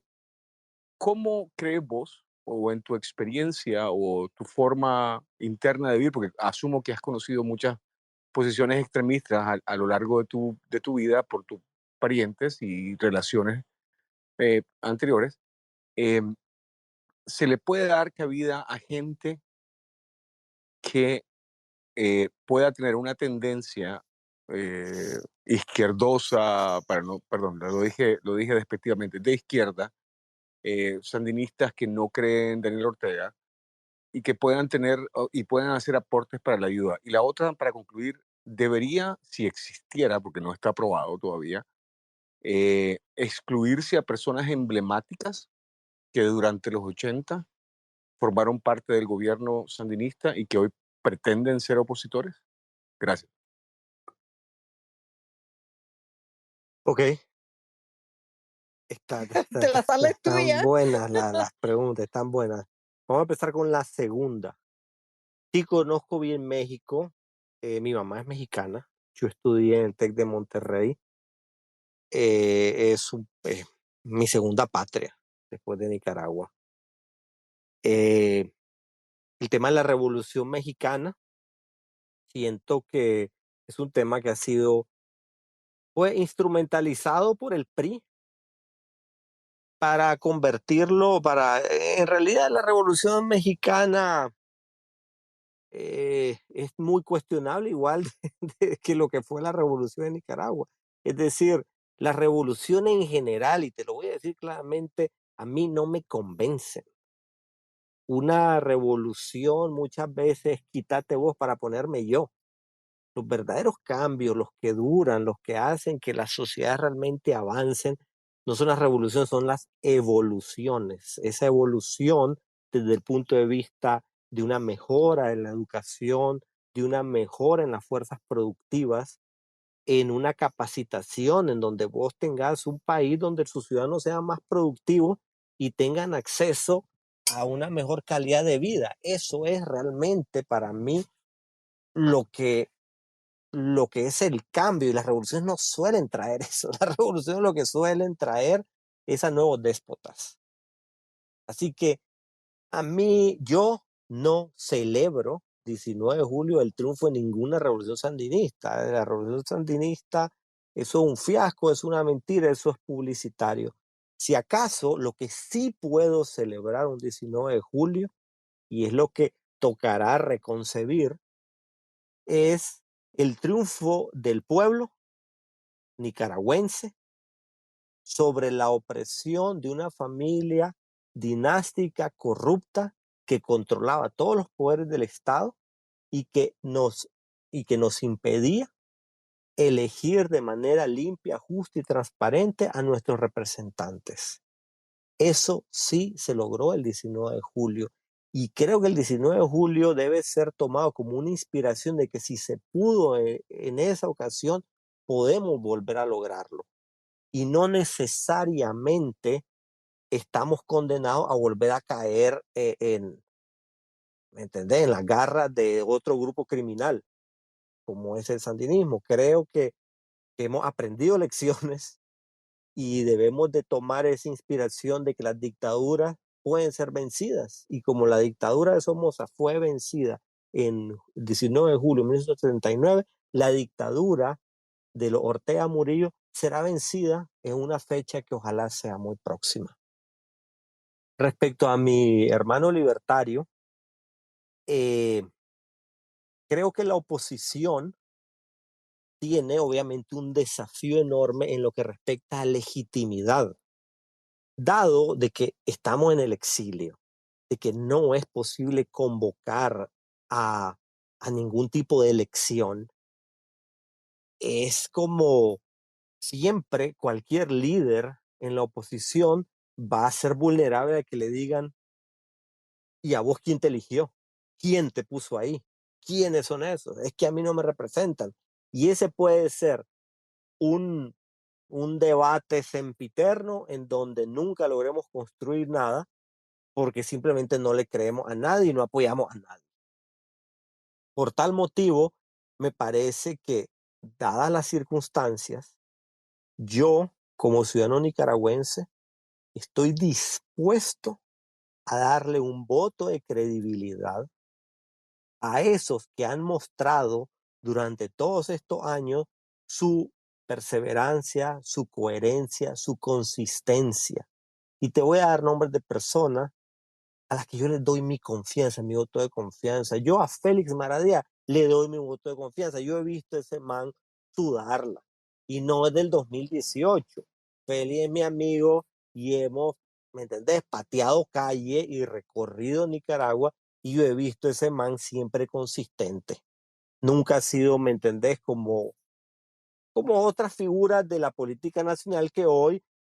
¿cómo crees vos, o en tu experiencia o tu forma interna de vivir, porque asumo que has conocido muchas posiciones extremistas a lo largo de tu vida por tus parientes y relaciones anteriores, eh, se le puede dar cabida a gente que pueda tener una tendencia izquierdosa, perdón, lo dije despectivamente, de izquierda, sandinistas que no creen en Daniel Ortega y que puedan tener y puedan hacer aportes para la ayuda? Y la otra, para concluir, debería, si existiera, porque no está aprobado todavía, excluirse a personas emblemáticas que durante los 80 formaron parte del gobierno sandinista y que hoy pretenden ser opositores. Gracias. Ok. Te la sala es están tuya. buenas las preguntas, están buenas. Vamos a empezar con la segunda. Sí conozco bien México. Mi mamá es mexicana. Yo estudié en el TEC de Monterrey. Es mi segunda patria después de Nicaragua. El tema de la Revolución Mexicana, siento que es un tema que ha sido instrumentalizado por el PRI para convertirlo, en realidad la Revolución Mexicana es muy cuestionable, igual que lo que fue la Revolución de Nicaragua. Es decir, la revolución en general, y te lo voy a decir claramente, a mí no me convencen. Una revolución muchas veces quítate vos para ponerme yo. Los verdaderos cambios, los que duran, los que hacen que las sociedades realmente avancen, no son las revoluciones, son las evoluciones. Esa evolución desde el punto de vista de una mejora en la educación, de una mejora en las fuerzas productivas, en una capacitación en donde vos tengas un país donde sus ciudadanos sean más productivos y tengan acceso a una mejor calidad de vida. Eso es realmente para mí lo que es el cambio, y las revoluciones no suelen traer eso. Las revoluciones lo que suelen traer es a nuevos déspotas. Así que a mí, yo no celebro 19 de julio el triunfo de ninguna revolución sandinista. La revolución sandinista, eso es un fiasco, es una mentira, eso es publicitario. Si acaso lo que sí puedo celebrar un 19 de julio, y es lo que tocará reconcebir, es el triunfo del pueblo nicaragüense sobre la opresión de una familia dinástica corrupta que controlaba todos los poderes del Estado y que nos impedía elegir de manera limpia, justa y transparente a nuestros representantes. Eso sí se logró el 19 de julio. Y creo que el 19 de julio debe ser tomado como una inspiración de que si se pudo en esa ocasión, podemos volver a lograrlo. Y no necesariamente estamos condenados a volver a caer ¿me entendés?, en las garras de otro grupo criminal, como es el sandinismo. Creo que hemos aprendido lecciones y debemos de tomar esa inspiración de que las dictaduras pueden ser vencidas. Y como la dictadura de Somoza fue vencida en 19 de julio de 1979, la dictadura de los Ortega Murillo será vencida en una fecha que ojalá sea muy próxima. Respecto a mi hermano libertario, creo que la oposición tiene obviamente un desafío enorme en lo que respecta a legitimidad, dado de que estamos en el exilio, de que no es posible convocar a ningún tipo de elección. Es como siempre cualquier líder en la oposición va a ser vulnerable a que le digan: ¿y a vos quién te eligió? ¿Quién te puso ahí? ¿Quiénes son esos? Es que a mí no me representan. Y ese puede ser un debate sempiterno en donde nunca logremos construir nada porque simplemente no le creemos a nadie y no apoyamos a nadie. Por tal motivo, me parece que, dadas las circunstancias, yo, como ciudadano nicaragüense, estoy dispuesto a darle un voto de credibilidad a esos que han mostrado durante todos estos años su perseverancia, su coherencia, su consistencia. Y te voy a dar nombres de personas a las que yo les doy mi confianza, mi voto de confianza. Yo a Félix Maradía le doy mi voto de confianza. Yo he visto a ese man sudarla. Y no es del 2018. Félix es mi amigo y hemos, ¿me entendés?, pateado calle y recorrido Nicaragua, y yo he visto a ese man siempre consistente. Nunca ha sido, ¿me entendés?, como otras figuras de la política nacional que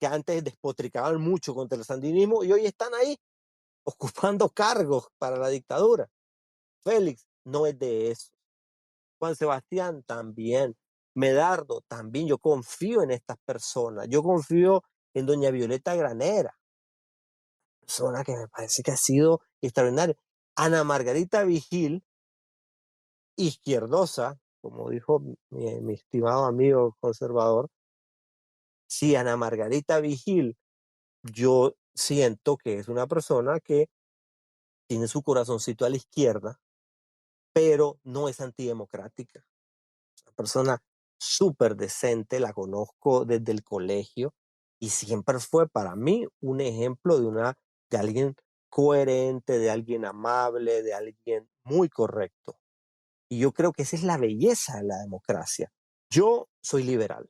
antes despotricaban mucho contra el sandinismo y hoy están ahí ocupando cargos para la dictadura. Félix no es de eso. Juan Sebastián también. Medardo también. Yo confío en estas personas. Yo confío en doña Violeta Granera, persona que me parece que ha sido extraordinaria. Ana Margarita Vigil, izquierdosa, como dijo mi estimado amigo conservador. Sí, Ana Margarita Vigil, yo siento que es una persona que tiene su corazoncito a la izquierda, pero no es antidemocrática. Es una persona súper decente, la conozco desde el colegio y siempre fue para mí un ejemplo de alguien coherente, de alguien amable, de alguien muy correcto. Y yo creo que esa es la belleza de la democracia. Yo soy liberal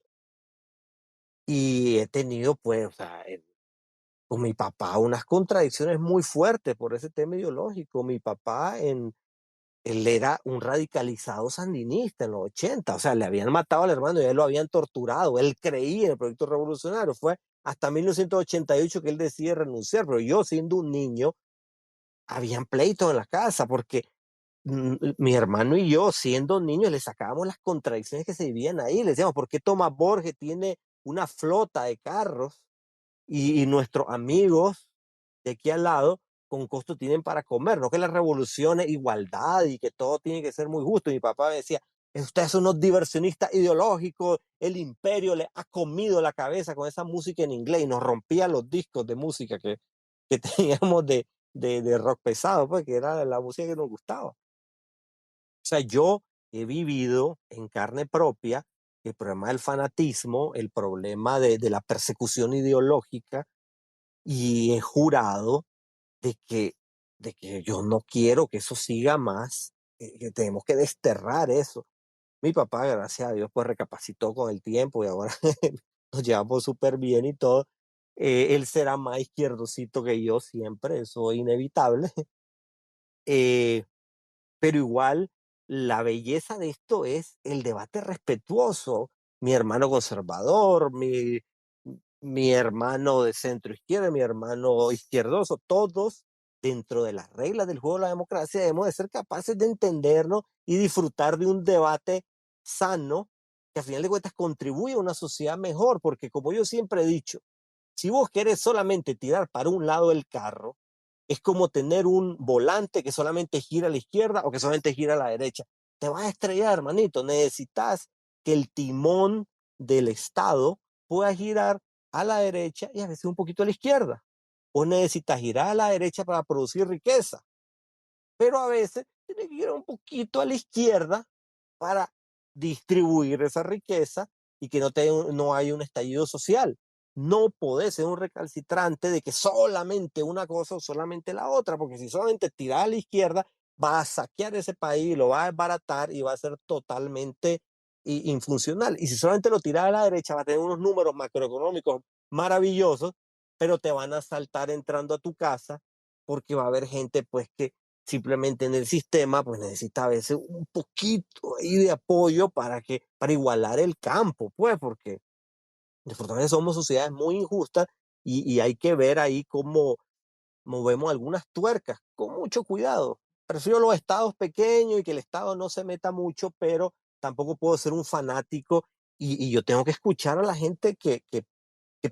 y he tenido, pues, o sea, con mi papá unas contradicciones muy fuertes por ese tema ideológico. Mi papá, él era un radicalizado sandinista en los 80, o sea, le habían matado al hermano y a él lo habían torturado. Él creía en el proyecto revolucionario. Fue hasta 1988 que él decide renunciar, pero yo, siendo un niño, habían pleitos en la casa porque mi hermano y yo, siendo niños, le sacábamos las contradicciones que se vivían ahí. Le decíamos, ¿por qué Tomás Borges tiene una flota de carros y nuestros amigos de aquí al lado con costo tienen para comer? No, que la revolución es igualdad y que todo tiene que ser muy justo. Y mi papá me decía, ustedes son unos diversionistas ideológicos, el imperio le ha comido la cabeza con esa música en inglés, y nos rompía los discos de música que teníamos de rock pesado, pues, que era la música que nos gustaba. O sea, yo he vivido en carne propia el problema del fanatismo, el problema de la persecución ideológica, y he jurado de que, de que yo no quiero que eso siga más, que tenemos que desterrar eso. Mi papá, gracias a Dios, pues recapacitó con el tiempo y ahora nos llevamos súper bien y todo. Él será más izquierdosito que yo siempre, eso es inevitable. Eh, pero igual la belleza de esto es el debate respetuoso. Mi hermano conservador, mi hermano de centro izquierda, mi hermano izquierdoso, todos dentro de las reglas del juego de la democracia debemos de ser capaces de entendernos y disfrutar de un debate sano que al final de cuentas contribuye a una sociedad mejor, porque como yo siempre he dicho, si vos querés solamente tirar para un lado el carro, es como tener un volante que solamente gira a la izquierda o que solamente gira a la derecha. Te vas a estrellar, hermanito. Necesitas que el timón del Estado pueda girar a la derecha y a veces un poquito a la izquierda. O necesitas girar a la derecha para producir riqueza, pero a veces tiene que girar un poquito a la izquierda para distribuir esa riqueza y que no haya un estallido social. No podés ser un recalcitrante de que solamente una cosa o solamente la otra, porque si solamente tirás a la izquierda, va a saquear ese país, lo va a desbaratar y va a ser totalmente infuncional. Y si solamente lo tirás a la derecha, va a tener unos números macroeconómicos maravillosos, pero te van a saltar entrando a tu casa porque va a haber gente pues que simplemente en el sistema pues necesita a veces un poquito ahí de apoyo para igualar el campo, pues, porque desafortunadamente somos sociedades muy injustas y hay que ver ahí cómo movemos algunas tuercas con mucho cuidado. Prefiero los estados pequeños y que el estado no se meta mucho, pero tampoco puedo ser un fanático y yo tengo que escuchar a la gente que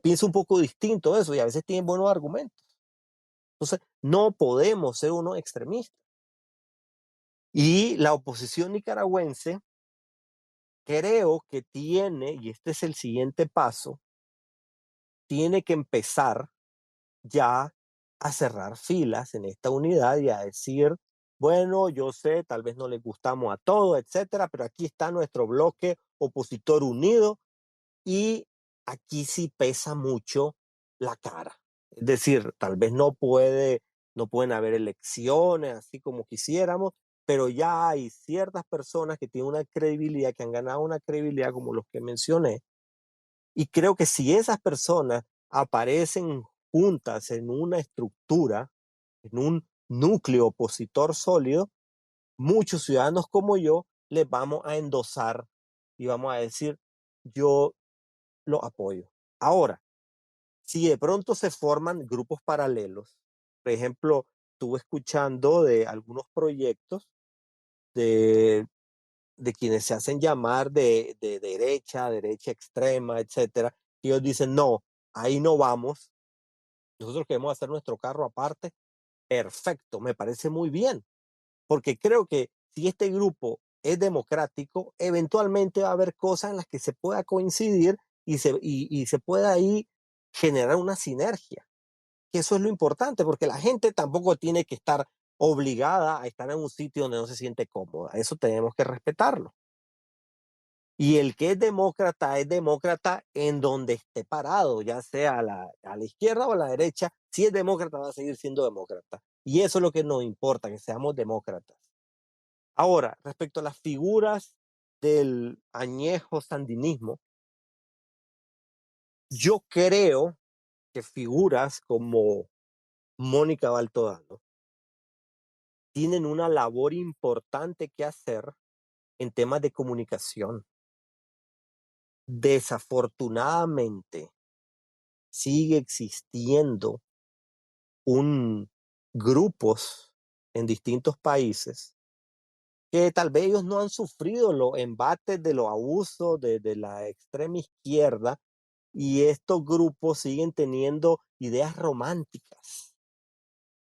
piensa un poco distinto de eso y a veces tienen buenos argumentos. Entonces, no podemos ser unos extremistas. Y la oposición nicaragüense creo que tiene, y este es el siguiente paso, tiene que empezar ya a cerrar filas en esta unidad y a decir, bueno, yo sé, tal vez no le gustamos a todos, etcétera, pero aquí está nuestro bloque opositor unido y aquí sí pesa mucho la cara. Es decir, tal vez no pueden haber elecciones así como quisiéramos, pero ya hay ciertas personas que tienen una credibilidad, que han ganado una credibilidad como los que mencioné, y creo que si esas personas aparecen juntas en una estructura, en un núcleo opositor sólido, muchos ciudadanos como yo les vamos a endosar y vamos a decir, yo lo apoyo. Ahora, si de pronto se forman grupos paralelos, por ejemplo, estuve escuchando de algunos proyectos de, de quienes se hacen llamar de derecha, derecha extrema, etcétera, y ellos dicen, no, ahí no vamos, nosotros queremos hacer nuestro carro aparte, perfecto, me parece muy bien, porque creo que si este grupo es democrático, eventualmente va a haber cosas en las que se pueda coincidir y se pueda ahí generar una sinergia, que eso es lo importante, porque la gente tampoco tiene que estar obligada a estar en un sitio donde no se siente cómoda, eso tenemos que respetarlo. Y el que es demócrata en donde esté parado, ya sea a la izquierda o a la derecha. Si es demócrata, va a seguir siendo demócrata. Y eso es lo que nos importa, que seamos demócratas. Ahora, respecto a las figuras del añejo sandinismo, yo creo que figuras como Mónica Baltodano tienen una labor importante que hacer en temas de comunicación. Desafortunadamente, sigue existiendo grupos en distintos países que tal vez ellos no han sufrido los embates de los abusos de la extrema izquierda, y estos grupos siguen teniendo ideas románticas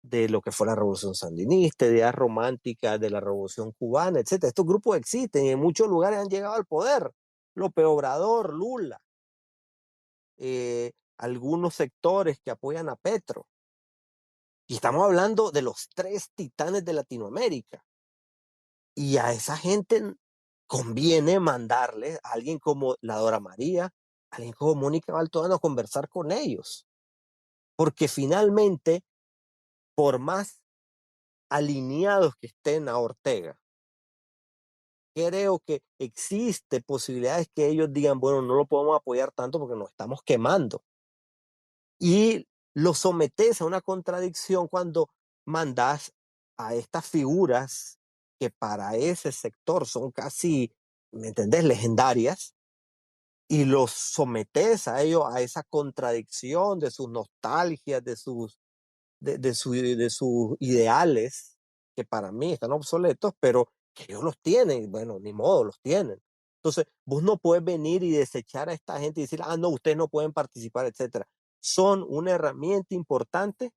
de lo que fue la revolución sandinista, ideas románticas de la revolución cubana, etc. Estos grupos existen y en muchos lugares han llegado al poder. López Obrador, Lula, algunos sectores que apoyan a Petro. Y estamos hablando de los 3 titanes de Latinoamérica. Y a esa gente conviene mandarle a alguien como la Dora María, a alguien como Mónica Baltodano a conversar con ellos. Porque finalmente, por más alineados que estén a Ortega, creo que existe posibilidades que ellos digan, bueno, no lo podemos apoyar tanto porque nos estamos quemando. Y lo sometes a una contradicción cuando mandas a estas figuras que para ese sector son casi, ¿me entendés?, legendarias, y los sometes a ellos a esa contradicción de sus nostalgias, de sus ideales, que para mí están obsoletos, pero que ellos los tienen, bueno, ni modo, los tienen. Entonces, vos no puedes venir y desechar a esta gente y decir, no, ustedes no pueden participar, etcétera. Son una herramienta importante,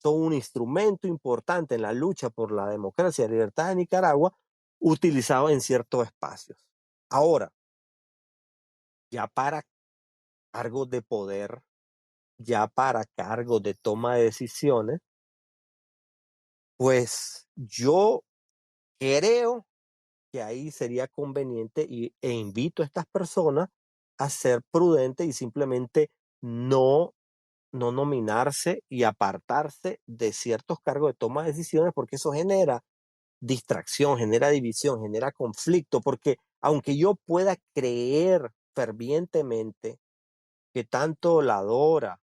son un instrumento importante en la lucha por la democracia y la libertad de Nicaragua, utilizado en ciertos espacios. Ahora, ya para cargos de poder, ya para cargos de toma de decisiones, pues yo creo que ahí sería conveniente e invito a estas personas a ser prudentes y simplemente no nominarse y apartarse de ciertos cargos de toma de decisiones, porque eso genera distracción, genera división, genera conflicto, porque aunque yo pueda creer fervientemente que tanto la Dora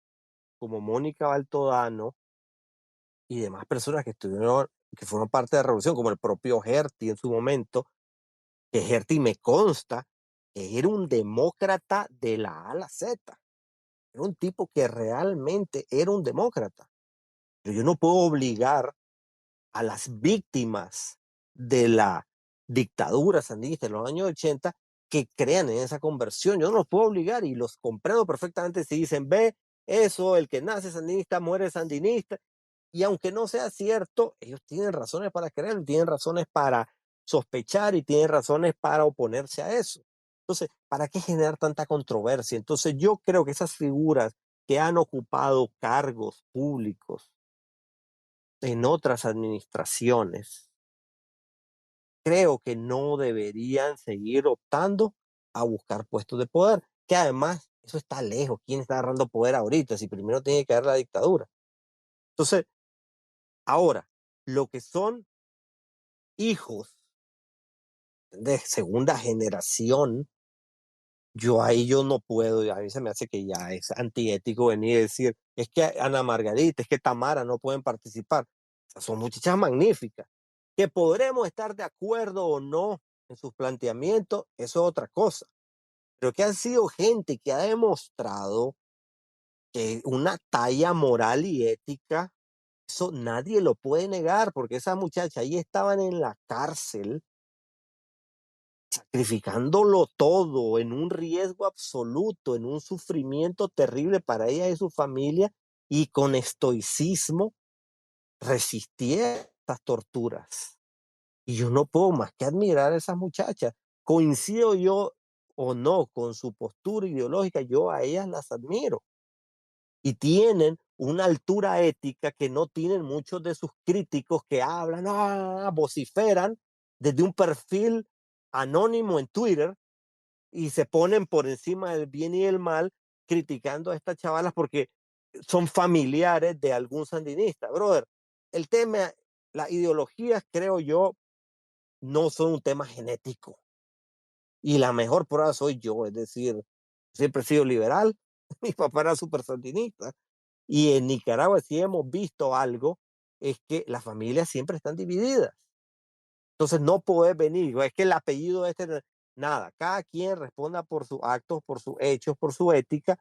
como Mónica Baltodano y demás personas que fueron parte de la revolución, como el propio Herty en su momento, que Herty me consta que era un demócrata de la A a la Z, era un tipo que realmente era un demócrata. Pero yo no puedo obligar a las víctimas de la dictadura sandinista en los años 80 que crean en esa conversión. Yo no los puedo obligar y los comprendo perfectamente si dicen, ve, eso, el que nace sandinista muere sandinista. Y aunque no sea cierto, ellos tienen razones para creerlo, tienen razones para sospechar y tienen razones para oponerse a eso. Entonces, ¿para qué generar tanta controversia? Entonces, yo creo que esas figuras que han ocupado cargos públicos en otras administraciones, creo que no deberían seguir optando a buscar puestos de poder, que además eso está lejos. ¿Quién está agarrando poder ahorita? Si primero tiene que haber la dictadura. Entonces, ahora, lo que son hijos de segunda generación, yo no puedo, a mí se me hace que ya es antiético venir y decir, es que Ana Margarita, es que Tamara no pueden participar. O sea, son muchachas magníficas. Que podremos estar de acuerdo o no en sus planteamientos, eso es otra cosa. Pero que han sido gente que ha demostrado que una talla moral y ética, eso nadie lo puede negar, porque esas muchachas ahí estaban en la cárcel sacrificándolo todo, en un riesgo absoluto, en un sufrimiento terrible para ella y su familia, y con estoicismo resistieron estas torturas. Y yo no puedo más que admirar a esas muchachas. Coincido yo o no con su postura ideológica, yo a ellas las admiro. Y tienen una altura ética que no tienen muchos de sus críticos que hablan, vociferan desde un perfil anónimo en Twitter y se ponen por encima del bien y el mal criticando a estas chavalas porque son familiares de algún sandinista. Brother, el tema, las ideologías, creo yo, no son un tema genético. Y la mejor prueba soy yo, es decir, siempre he sido liberal, mi papá era súper sandinista. Y en Nicaragua sí hemos visto algo, es que las familias siempre están divididas. Entonces no puedes venir, es que el apellido este, nada, cada quien responda por sus actos, por sus hechos, por su ética,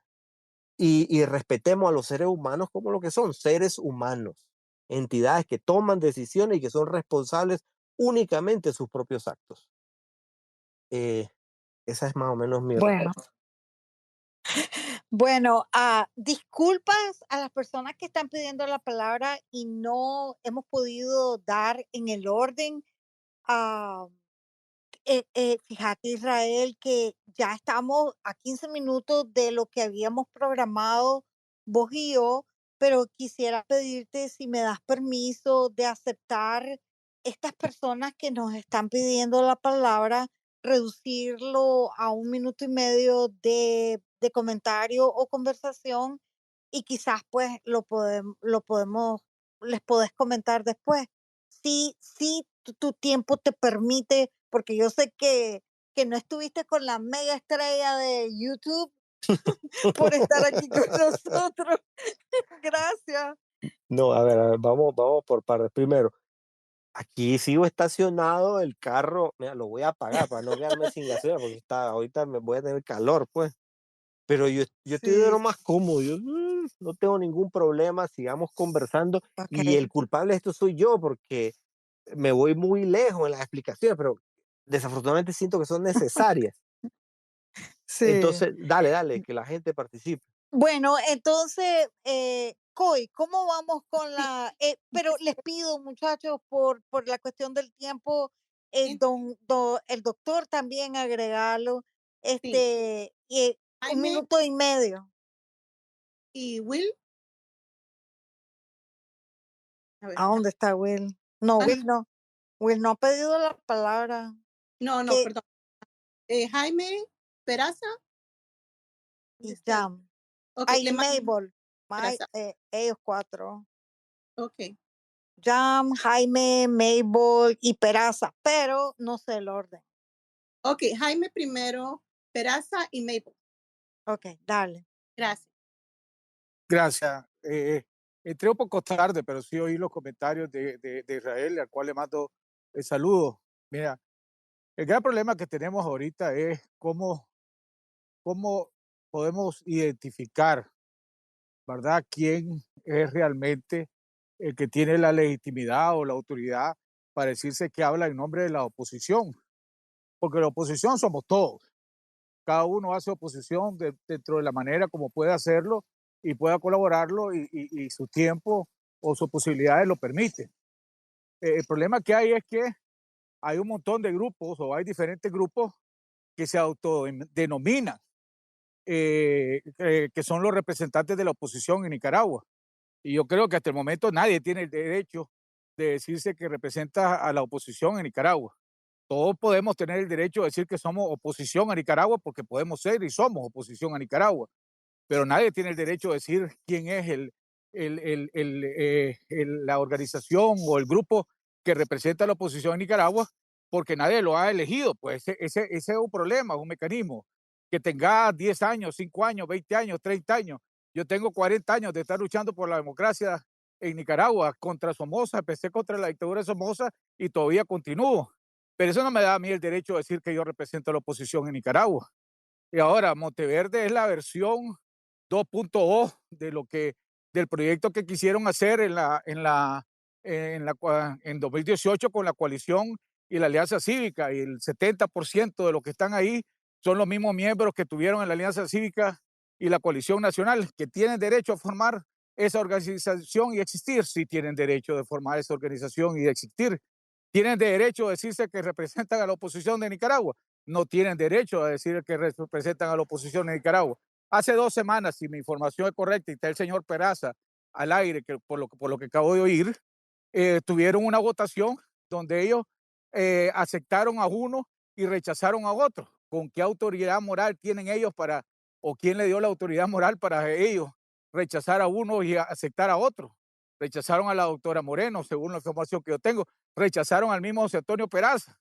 y respetemos a los seres humanos como lo que son, seres humanos, entidades que toman decisiones y que son responsables únicamente de sus propios actos. Esa es más o menos mi Bueno, respuesta. bueno, disculpas a las personas que están pidiendo la palabra y no hemos podido dar en el orden. ah, Fíjate, Israel, que ya estamos a 15 minutos de lo que habíamos programado vos y yo, pero quisiera pedirte si me das permiso de aceptar estas personas que nos están pidiendo la palabra, reducirlo a 1 minuto y medio de comentario o conversación y quizás pues lo podemos, les podés comentar después. Sí, tu tiempo te permite, porque yo sé que no estuviste con la mega estrella de YouTube por estar aquí con nosotros. Gracias. No, a ver, vamos por partes. Primero, aquí sigo estacionado el carro, mira, lo voy a apagar para no quedarme sin gasolina, porque ahorita me voy a tener calor, pues. Pero yo estoy de Sí, lo más cómodo, yo no tengo ningún problema, sigamos conversando. Y el ok. culpable de esto soy yo, porque me voy muy lejos en las explicaciones, pero desafortunadamente siento que son necesarias. Sí. Entonces, dale, que la gente participe. Bueno, entonces, Coy, ¿cómo vamos con Sí, pero les pido, muchachos, por la cuestión del tiempo, en- el doctor también agregarlo, sí. y un Jaime minuto y medio. y Will, a ver, ¿A dónde está Will? No, no, Will no ha pedido la palabra. no, Que, perdón. Jaime Peraza, ¿dónde y está ahí? Jam. Ok, le Ahí mando Mabel, Peraza. ellos cuatro. Ok, Jam, Jaime, Mabel y Peraza, pero no sé el orden. ok, Jaime primero, Peraza y Maple. Ok, dale. Gracias. Gracias. Entré un poco tarde, pero sí oí los comentarios de Israel, al cual le mando el saludo. Mira, el gran problema que tenemos ahorita es cómo podemos identificar, ¿verdad?, quién es realmente el que tiene la legitimidad o la autoridad para decirse que habla en nombre de la oposición. Porque la oposición somos todos. Cada uno hace oposición dentro de la manera como puede hacerlo y pueda colaborarlo y su tiempo o sus posibilidades lo permiten. El problema que hay es que hay un montón de grupos o hay diferentes grupos que se autodenominan que son los representantes de la oposición en Nicaragua. Y yo creo que hasta el momento nadie tiene el derecho de decirse que representa a la oposición en Nicaragua. Todos podemos tener el derecho de decir que somos oposición a Nicaragua porque podemos ser y somos oposición a Nicaragua, pero nadie tiene el derecho de decir quién es la organización o el grupo que representa a la oposición en Nicaragua porque nadie lo ha elegido. Pues ese es un problema, un mecanismo. Que tenga 10 años, 5 años, 20 años, 30 años. Yo tengo 40 años de estar luchando por la democracia en Nicaragua contra Somoza, empecé contra la dictadura de Somoza y todavía continúo. Pero eso no me da a mí el derecho de decir que yo represento a la oposición en Nicaragua. Y ahora, Monteverde es la versión 2.0 del proyecto que quisieron hacer en 2018 con la coalición y la Alianza Cívica, y el 70% de los que están ahí son los mismos miembros que tuvieron en la Alianza Cívica y la Coalición Nacional, que tienen derecho a formar esa organización y existir. Sí tienen derecho de formar esa organización y de existir. ¿Tienen derecho a decirse que representan a la oposición de Nicaragua? No tienen derecho a decir que representan a la oposición de Nicaragua. Hace 2 semanas, si mi información es correcta, y está el señor Peraza al aire, que por lo que acabo de oír, tuvieron una votación donde ellos aceptaron a uno y rechazaron a otro. ¿Con qué autoridad moral tienen ellos para, o quién le dio la autoridad moral para ellos rechazar a uno y aceptar a otro? Rechazaron a la doctora Moreno, según la información que yo tengo. Rechazaron al mismo José Antonio Peraza.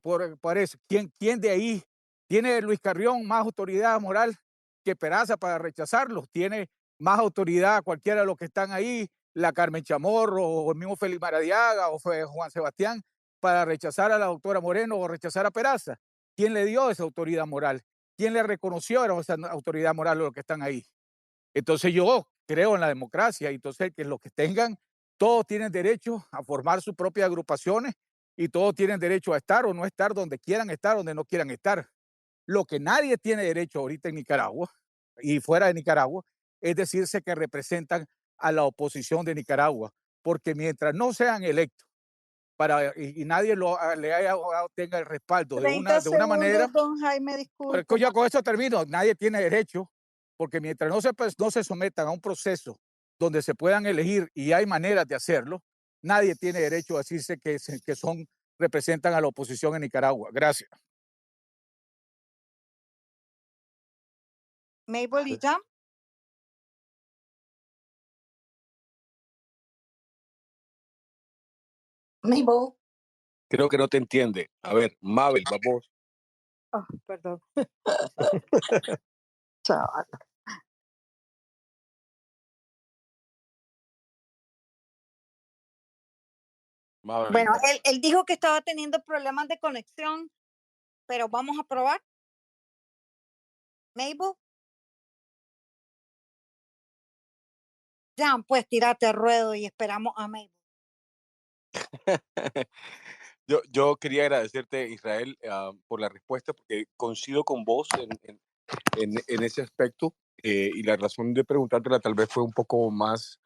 Por eso, ¿quién de ahí tiene Luis Carrión más autoridad moral que Peraza para rechazarlos? ¿Tiene más autoridad cualquiera de los que están ahí, la Carmen Chamorro o el mismo Félix Maradiaga o Juan Sebastián, para rechazar a la doctora Moreno o rechazar a Peraza? ¿Quién le dio esa autoridad moral? ¿Quién le reconoció esa autoridad moral a los que están ahí? Entonces yo creo en la democracia, y entonces que los que tengan, todos tienen derecho a formar sus propias agrupaciones y todos tienen derecho a estar o no estar donde quieran estar, donde no quieran estar. Lo que nadie tiene derecho ahorita en Nicaragua y fuera de Nicaragua es decirse que representan a la oposición de Nicaragua, porque mientras no sean electos y nadie tenga el respaldo de 30 una manera, segundos, don Jaime, disculpe. ya con eso termino, nadie tiene derecho, porque mientras no se sometan a un proceso donde se puedan elegir y hay maneras de hacerlo, nadie tiene derecho a decirse que representan a la oposición en Nicaragua. Gracias. Mabel y Jam. Mabel. Creo que no te entiende. A ver, Mabel, vamos. Oh, perdón. Chaval. Mabel. Bueno, él dijo que estaba teniendo problemas de conexión, pero vamos a probar. Mabel. Jan, pues tírate al ruedo y esperamos a Mabel. Yo quería agradecerte, Israel, por la respuesta, porque coincido con vos en ese aspecto, y la razón de preguntártela tal vez fue un poco más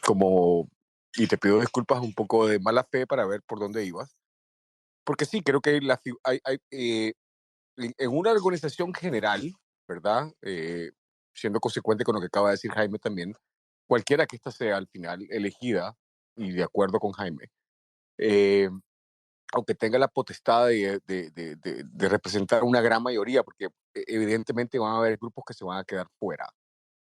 como, y te pido disculpas, un poco de mala fe para ver por dónde ibas, porque sí, creo que en una organización general, ¿verdad? Siendo consecuente con lo que acaba de decir Jaime también, cualquiera que ésta sea al final elegida, y de acuerdo con Jaime, aunque tenga la potestad de representar una gran mayoría, porque evidentemente van a haber grupos que se van a quedar fuera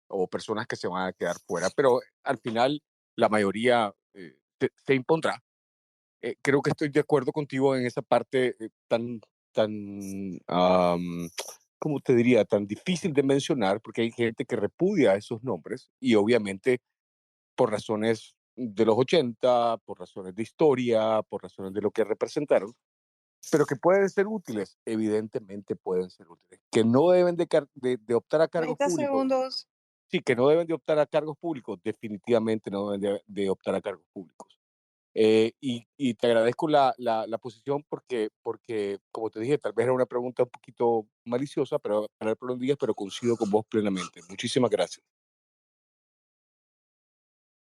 o personas que se van a quedar fuera, pero al final la mayoría se impondrá. Creo que estoy de acuerdo contigo en esa parte tan, ¿cómo te diría? Tan difícil de mencionar, porque hay gente que repudia esos nombres y obviamente por razones de los 80, por razones de historia, por razones de lo que representaron, pero que pueden ser útiles, evidentemente pueden ser útiles. Que no deben de optar a cargos 30 públicos. segundos. Sí, que no deben de optar a cargos públicos, definitivamente no deben de optar a cargos públicos. Y te agradezco la posición porque, como te dije, tal vez era una pregunta un poquito maliciosa, pero para el días, pero coincido con vos plenamente. Muchísimas gracias.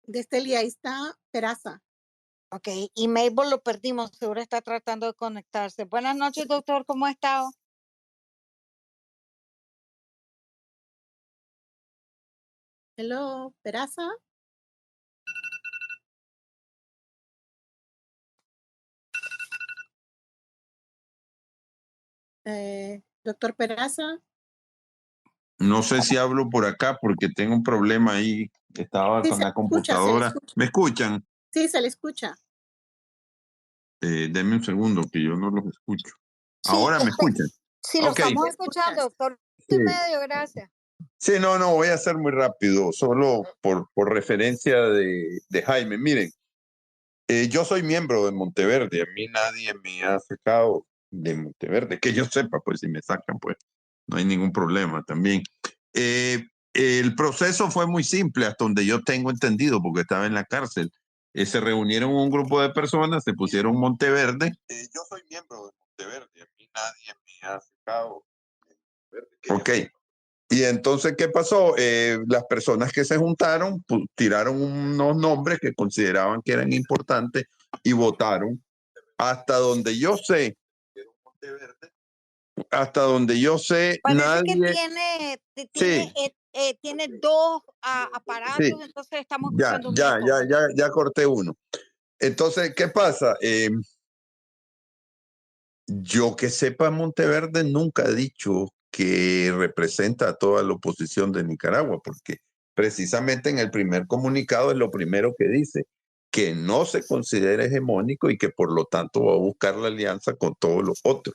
Desde el ahí está Peraza. Ok, y Mabel lo perdimos, seguro está tratando de conectarse. Buenas noches, doctor, ¿cómo ha estado? Hello, Peraza. Doctor Peraza. No sé si hablo por acá porque tengo un problema ahí. Estaba con la computadora. ¿Me escuchan? Sí, se le escucha. Denme un segundo que yo no los escucho. ¿Ahora me escuchan? Sí, lo estamos escuchando, doctor. Sí. Medio, gracias. Sí, no, voy a ser muy rápido, solo por referencia de Jaime. Miren, yo soy miembro de Monteverde, a mí nadie me ha sacado de Monteverde, que yo sepa, pues si me sacan, pues no hay ningún problema también. El proceso fue muy simple, hasta donde yo tengo entendido, porque estaba en la cárcel. Se reunieron un grupo de personas, se pusieron Monteverde. Yo soy miembro de Monteverde, a mí nadie me ha sacado. Ok. Y entonces, ¿qué pasó? Las personas que se juntaron tiraron unos nombres que consideraban que eran importantes y votaron. Hasta donde yo sé, Parece que nadie. Sí, tiene dos sí, aparatos, entonces estamos escuchando un eco. ya corté uno. Entonces, ¿qué pasa? Yo que sepa, Monteverde nunca ha dicho que representa a toda la oposición de Nicaragua, porque precisamente en el primer comunicado es lo primero que dice, que no se considera hegemónico y que por lo tanto va a buscar la alianza con todos los otros.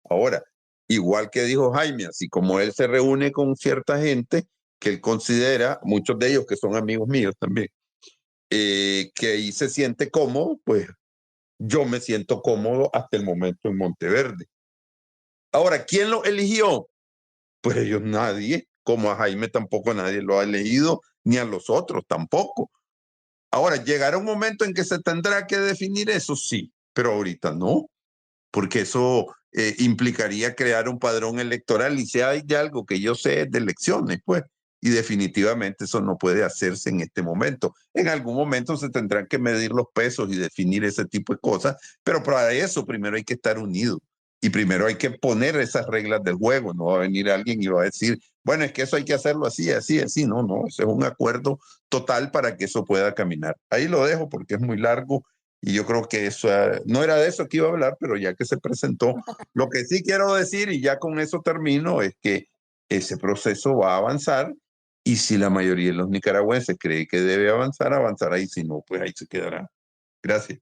Ahora, igual que dijo Jaime, así como él se reúne con cierta gente que él considera, muchos de ellos que son amigos míos también, que ahí se siente cómodo, pues yo me siento cómodo hasta el momento en Monteverde. Ahora, ¿quién lo eligió? Pues ellos nadie, como a Jaime tampoco nadie lo ha elegido, ni a los otros tampoco. Ahora, ¿llegará un momento en que se tendrá que definir eso? Sí, pero ahorita no, porque eso implicaría crear un padrón electoral y si hay de algo que yo sé es de elecciones, pues, y definitivamente eso no puede hacerse en este momento. En algún momento se tendrán que medir los pesos y definir ese tipo de cosas, pero para eso primero hay que estar unidos y primero hay que poner esas reglas del juego. No va a venir alguien y va a decir, bueno, es que eso hay que hacerlo así, así, así. No, no, eso es un acuerdo total para que eso pueda caminar. Ahí lo dejo porque es muy largo y yo creo que eso no era de eso que iba a hablar, pero ya que se presentó, lo que sí quiero decir, y ya con eso termino, es que ese proceso va a avanzar y si la mayoría de los nicaragüenses cree que debe avanzar, avanzará y si no, pues ahí se quedará. Gracias.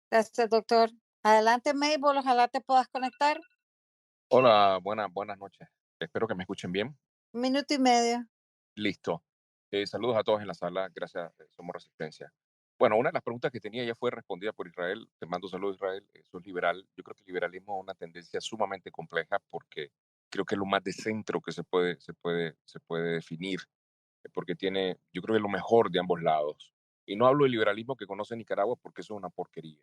Gracias, doctor. Adelante, Mabel, ojalá te puedas conectar. Hola, buenas noches. Espero que me escuchen bien. 1 minuto y medio. Listo. Saludos a todos en la sala. Gracias, Somos Resistencia. Bueno, una de las preguntas que tenía ya fue respondida por Israel. Te mando saludos, Israel. Sos liberal. Yo creo que el liberalismo es una tendencia sumamente compleja porque creo que es lo más de centro que se puede definir, porque tiene, yo creo que lo mejor de ambos lados. Y no hablo del liberalismo que conoce Nicaragua porque eso es una porquería.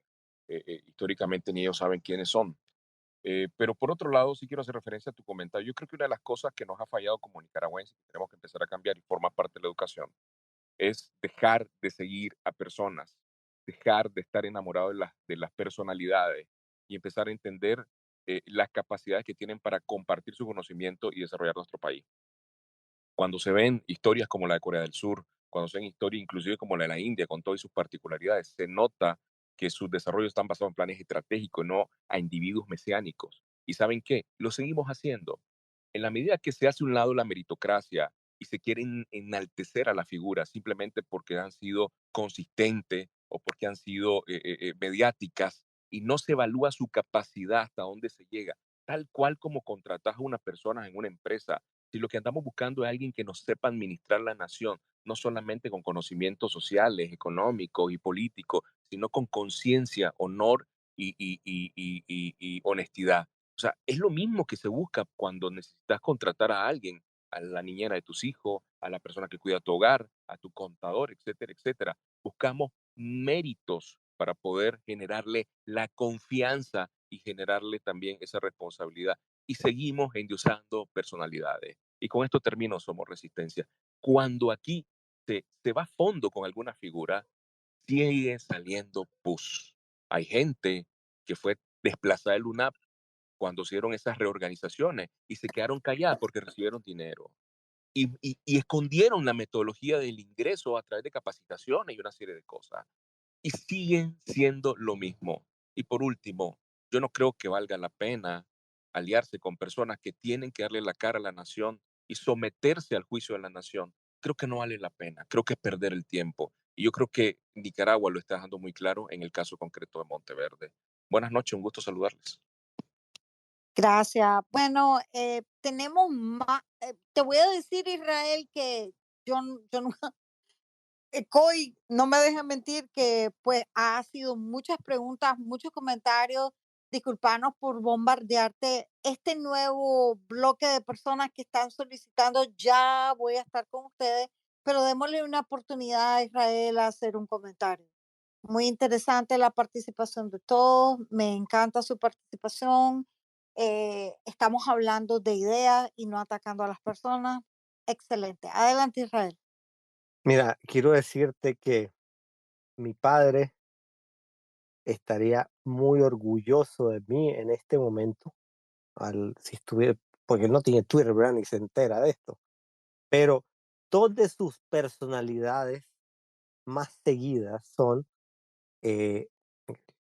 Históricamente ni ellos saben quiénes son. Pero por otro lado, sí quiero hacer referencia a tu comentario. Yo creo que una de las cosas que nos ha fallado como nicaragüenses, que tenemos que empezar a cambiar y forma parte de la educación, es dejar de seguir a personas, dejar de estar enamorado de las personalidades y empezar a entender las capacidades que tienen para compartir su conocimiento y desarrollar nuestro país. Cuando se ven historias como la de Corea del Sur, cuando se ven historias inclusive como la de la India, con todas sus particularidades, se nota que sus desarrollos están basados en planes estratégicos, no a individuos mesiánicos. ¿Y saben qué? Lo seguimos haciendo. En la medida que se hace a un lado la meritocracia y se quieren enaltecer a la figura simplemente porque han sido consistentes o porque han sido mediáticas y no se evalúa su capacidad hasta dónde se llega, tal cual como contratas a una persona en una empresa. Si lo que andamos buscando es alguien que nos sepa administrar la nación, no solamente con conocimientos sociales, económicos y políticos, sino con conciencia, honor y honestidad. O sea, es lo mismo que se busca cuando necesitas contratar a alguien, a la niñera de tus hijos, a la persona que cuida tu hogar, a tu contador, etcétera, etcétera. Buscamos méritos para poder generarle la confianza y generarle también esa responsabilidad. Y seguimos endiosando personalidades. Y con esto termino, Somos Resistencia. Cuando aquí se va a fondo con alguna figura, sigue saliendo pus. Hay gente que fue desplazada del UNAP cuando se dieron esas reorganizaciones y se quedaron calladas porque recibieron dinero. Y escondieron la metodología del ingreso a través de capacitaciones y una serie de cosas. Y siguen siendo lo mismo. Y por último, yo no creo que valga la pena aliarse con personas que tienen que darle la cara a la nación y someterse al juicio de la nación. Creo que no vale la pena, creo que es perder el tiempo. Y yo creo que Nicaragua lo está dejando muy claro en el caso concreto de Monteverde. Buenas noches, un gusto saludarles. Gracias. Bueno, tenemos más. Te voy a decir, Israel, que yo nunca, Coy, no me dejes mentir que pues ha sido muchas preguntas, muchos comentarios. Disculpanos por bombardearte. Este nuevo bloque de personas que están solicitando, ya voy a estar con ustedes, pero démosle una oportunidad a Israel a hacer un comentario. Muy interesante la participación de todos, me encanta su participación. Estamos hablando de ideas y no atacando a las personas. Excelente. Adelante, Israel. Mira, quiero decirte que mi padre estaría muy orgulloso de mí en este momento, si estuviera, porque él no tiene Twitter, ¿verdad? Ni se entera de esto, pero dos de sus personalidades más seguidas son eh,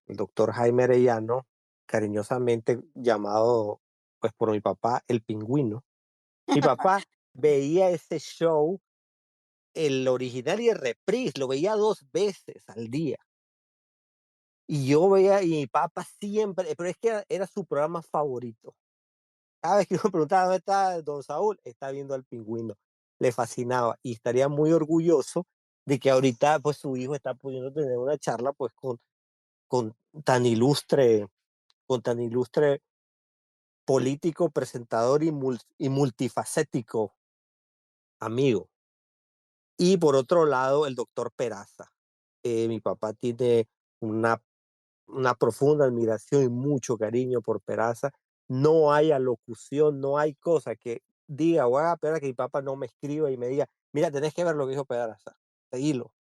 el doctor Jaime Arellano, cariñosamente llamado pues por mi papá el pingüino. Mi papá veía ese show, el original y el reprise, lo veía 2 veces al día. Y yo veía, y mi papá siempre, pero es que era su programa favorito. Cada vez que yo me preguntaba dónde está don Saúl, está viendo al pingüino. Le fascinaba y estaría muy orgulloso de que ahorita pues su hijo está pudiendo tener una charla pues con tan ilustre, con tan ilustre político, presentador y multifacético amigo. Y por otro lado, el doctor Peraza. Mi papá tiene una, una profunda admiración y mucho cariño por Peraza. No hay alocución, no hay cosa que diga, voy a esperar a que mi papá no me escriba y me diga, mira, tenés que ver lo que dijo Peraza, seguilo.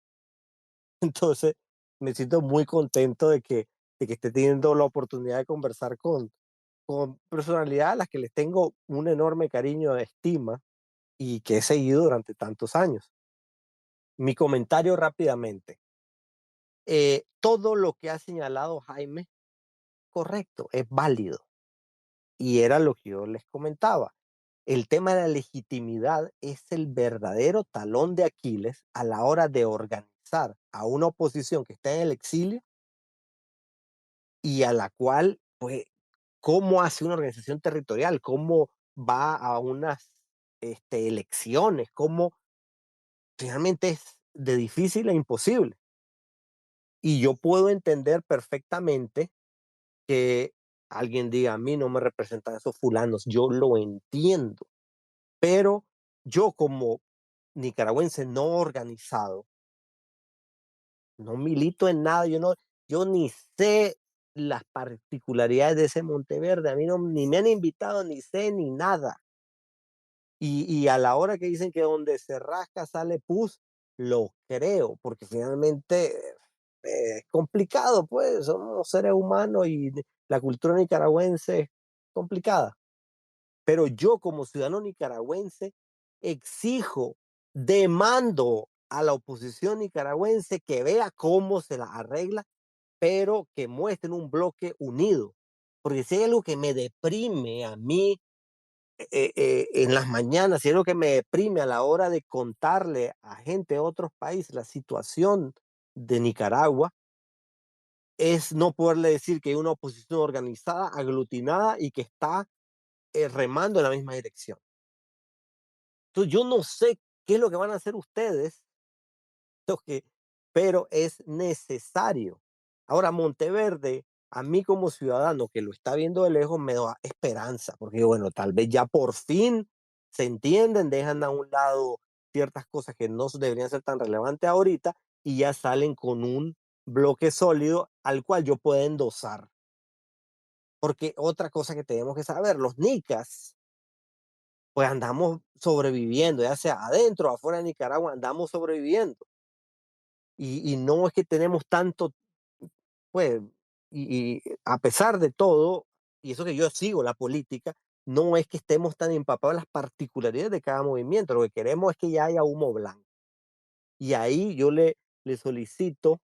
Entonces, me siento muy contento de que esté teniendo la oportunidad de conversar con personalidades a las que les tengo un enorme cariño de estima y que he seguido durante tantos años. Mi comentario rápidamente. Todo lo que ha señalado Jaime, correcto, es válido. Y era lo que yo les comentaba. El tema de la legitimidad es el verdadero talón de Aquiles a la hora de organizar a una oposición que está en el exilio y a la cual, pues, cómo hace una organización territorial, cómo va a unas elecciones, cómo realmente es de difícil a imposible. Y yo puedo entender perfectamente que alguien diga, a mí no me representan esos fulanos, yo lo entiendo, pero yo como nicaragüense no organizado, no milito en nada, yo ni sé las particularidades de ese Monteverde, a mí no, ni me han invitado, ni sé, ni nada. Y a la hora que dicen que donde se rasca sale pus, lo creo, porque finalmente es complicado, pues, somos seres humanos y la cultura nicaragüense es complicada. Pero yo como ciudadano nicaragüense exijo, demando a la oposición nicaragüense que vea cómo se la arregla, pero que muestren un bloque unido. Porque si hay algo que me deprime a mí en las mañanas, y es lo que me deprime a la hora de contarle a gente de otros países la situación de Nicaragua, es no poderle decir que hay una oposición organizada, aglutinada y que está remando en la misma dirección. Entonces yo no sé qué es lo que van a hacer ustedes, que, pero es necesario. Ahora, Monteverde, a mí como ciudadano que lo está viendo de lejos, me da esperanza, porque bueno, tal vez ya por fin se entienden, dejan a un lado ciertas cosas que no deberían ser tan relevantes ahorita y ya salen con un bloque sólido al cual yo puedo endosar. Porque otra cosa que tenemos que saber, los nicas, pues andamos sobreviviendo, ya sea adentro o afuera de Nicaragua, andamos sobreviviendo. Y no es que tenemos tanto, pues, y a pesar de todo, y eso que yo sigo la política, no es que estemos tan empapados en las particularidades de cada movimiento, lo que queremos es que ya haya humo blanco. Y ahí yo le solicito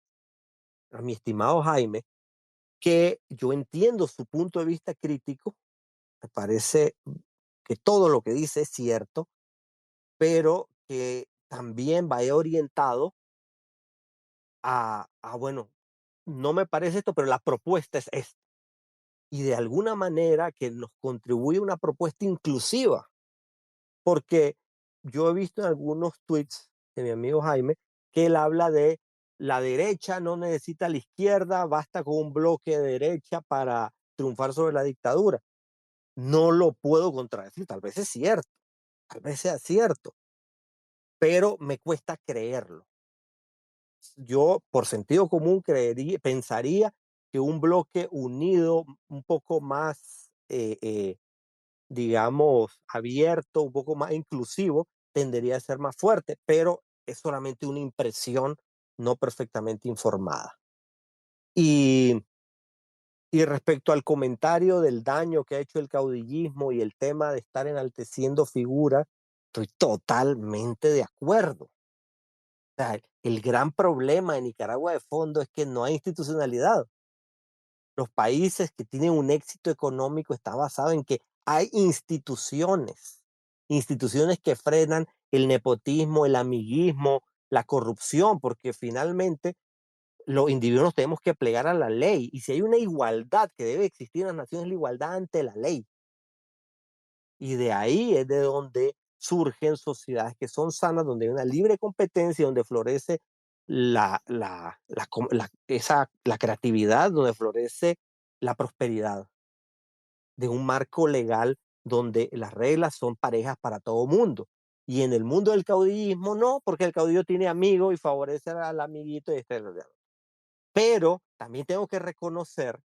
a mi estimado Jaime que yo entiendo su punto de vista crítico, me parece que todo lo que dice es cierto, pero que también vaya orientado bueno, no me parece esto, pero la propuesta es esta. Y de alguna manera que nos contribuye una propuesta inclusiva, porque yo he visto en algunos tweets de mi amigo Jaime que él habla de la derecha no necesita la izquierda, basta con un bloque de derecha para triunfar sobre la dictadura. No lo puedo contradecir, tal vez es cierto, tal vez sea cierto, pero me cuesta creerlo. yo por sentido común pensaría que un bloque unido un poco más, digamos, abierto, un poco más inclusivo, tendería a ser más fuerte, pero es solamente una impresión no perfectamente informada. Y, y respecto al comentario del daño que ha hecho el caudillismo y el tema de estar enalteciendo figuras, estoy totalmente de acuerdo. O sea, el gran problema de Nicaragua de fondo es que no hay institucionalidad. Los países que tienen un éxito económico está basado en que hay instituciones que frenan el nepotismo, el amiguismo, la corrupción, porque finalmente los individuos nos tenemos que plegar a la ley. Y si hay una igualdad que debe existir en las naciones, es la igualdad ante la ley. Y de ahí es de donde surgen sociedades que son sanas, donde hay una libre competencia, donde florece la creatividad, donde florece la prosperidad, de un marco legal donde las reglas son parejas para todo mundo. Y en el mundo del caudillismo no, porque el caudillo tiene amigos y favorece al amiguito. Pero también tengo que reconocer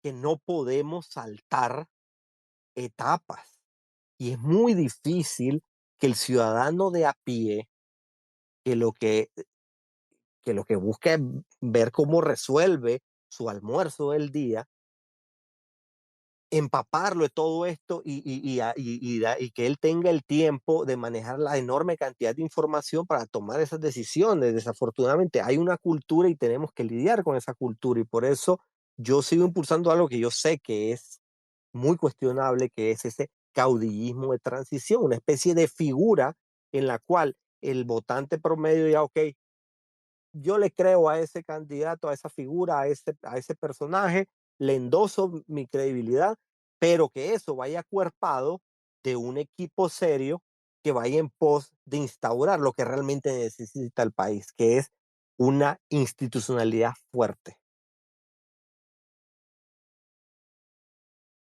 que no podemos saltar etapas. Y es muy difícil que el ciudadano de a pie, que lo que busca es ver cómo resuelve su almuerzo del día, empaparlo de todo esto y que él tenga el tiempo de manejar la enorme cantidad de información para tomar esas decisiones. Desafortunadamente hay una cultura y tenemos que lidiar con esa cultura, y por eso yo sigo impulsando algo que yo sé que es muy cuestionable, que es ese caudillismo de transición, una especie de figura en la cual el votante promedio ya, ok, yo le creo a ese candidato, a esa figura, a ese personaje, le endoso mi credibilidad, pero que eso vaya acuerpado de un equipo serio que vaya en pos de instaurar lo que realmente necesita el país, que es una institucionalidad fuerte.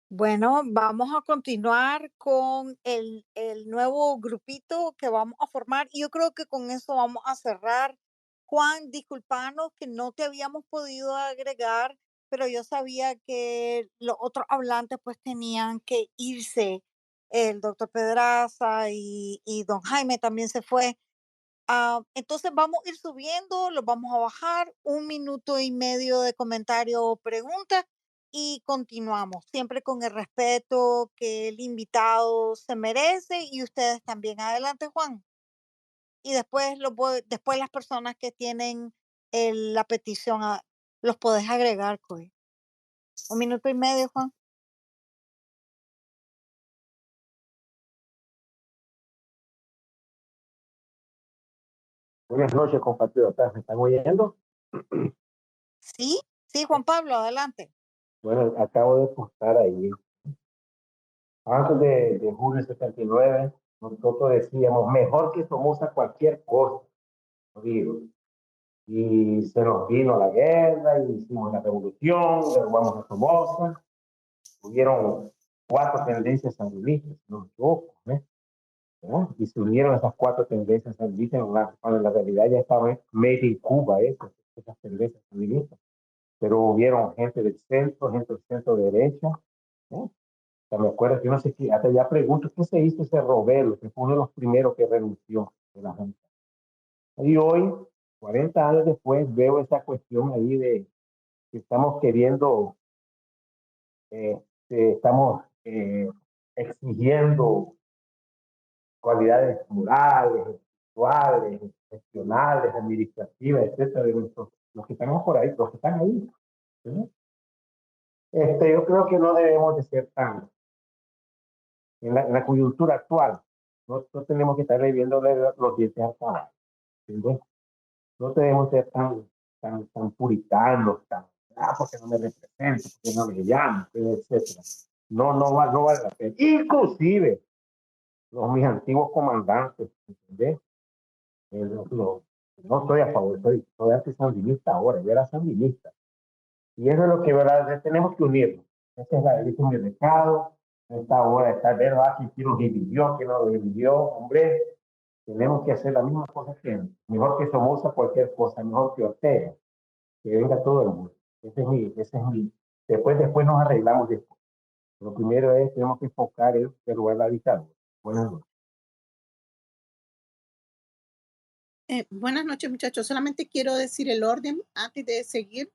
Bueno, vamos a continuar con el nuevo grupito que vamos a formar, y yo creo que con eso vamos a cerrar. Juan, disculpanos que no te habíamos podido agregar, pero yo sabía que los otros hablantes pues tenían que irse. El doctor Pedraza y don Jaime también se fue. Entonces vamos a ir subiendo, los vamos a bajar, 1 minuto y medio de comentario o pregunta, y continuamos, siempre con el respeto que el invitado se merece y ustedes también. Adelante, Juan. Y después, después las personas que tienen la petición, los podés agregar, Coy. 1 minuto y medio, Juan. Buenas noches, compatriotas. ¿Me están oyendo? Sí, sí, Juan Pablo, adelante. Bueno, acabo de postar ahí. Antes de julio del 79, nosotros decíamos, mejor que Somoza cualquier cosa. Digo. Y se nos vino la guerra, y hicimos la revolución, derrubamos a Somoza. Hubieron 4 tendencias sandinistas, no me equivoco, ¿no? Y se unieron esas 4 tendencias sandinistas cuando en la realidad ya estaban made in Cuba, esas tendencias sandinistas. Pero hubieron gente del centro derecha, ¿no? O sea, me acuerdo que no sé si, hasta ya pregunto, ¿qué se hizo ese Robelo, que fue uno de los primeros que renunció de la Junta? Y hoy, 40 años después, veo esa cuestión ahí de que estamos queriendo, estamos exigiendo cualidades morales, espirituales, gestionales, administrativas, etcétera, de los que estamos por ahí, los que están ahí, ¿sí? Yo creo que no debemos de ser tan, en la coyuntura actual, no tenemos que estar viviendo los dientes al caballo, ¿entiendes? No debemos ser tan puritanos, porque no me represento, porque no me llamo, etcétera. No vale la pena. Inclusive, mis antiguos comandantes, ¿entendés? No estoy a favor, soy antisandinista ahora, yo era sandinista. Y eso es lo que verdad tenemos que unirnos. Ese es mi recado. Esta hora está ver quién lo revivió, quién no lo revivió. Hombre, Tenemos que hacer la misma cosa que antes. Mejor que Somoza cualquier cosa, mejor que Ortega, que venga todo el mundo. Ese es mi. Después nos arreglamos después. Lo primero es, tenemos que enfocar en derrubar la dictadura. Buenas noches. Buenas noches, muchachos. Solamente quiero decir el orden antes de seguir.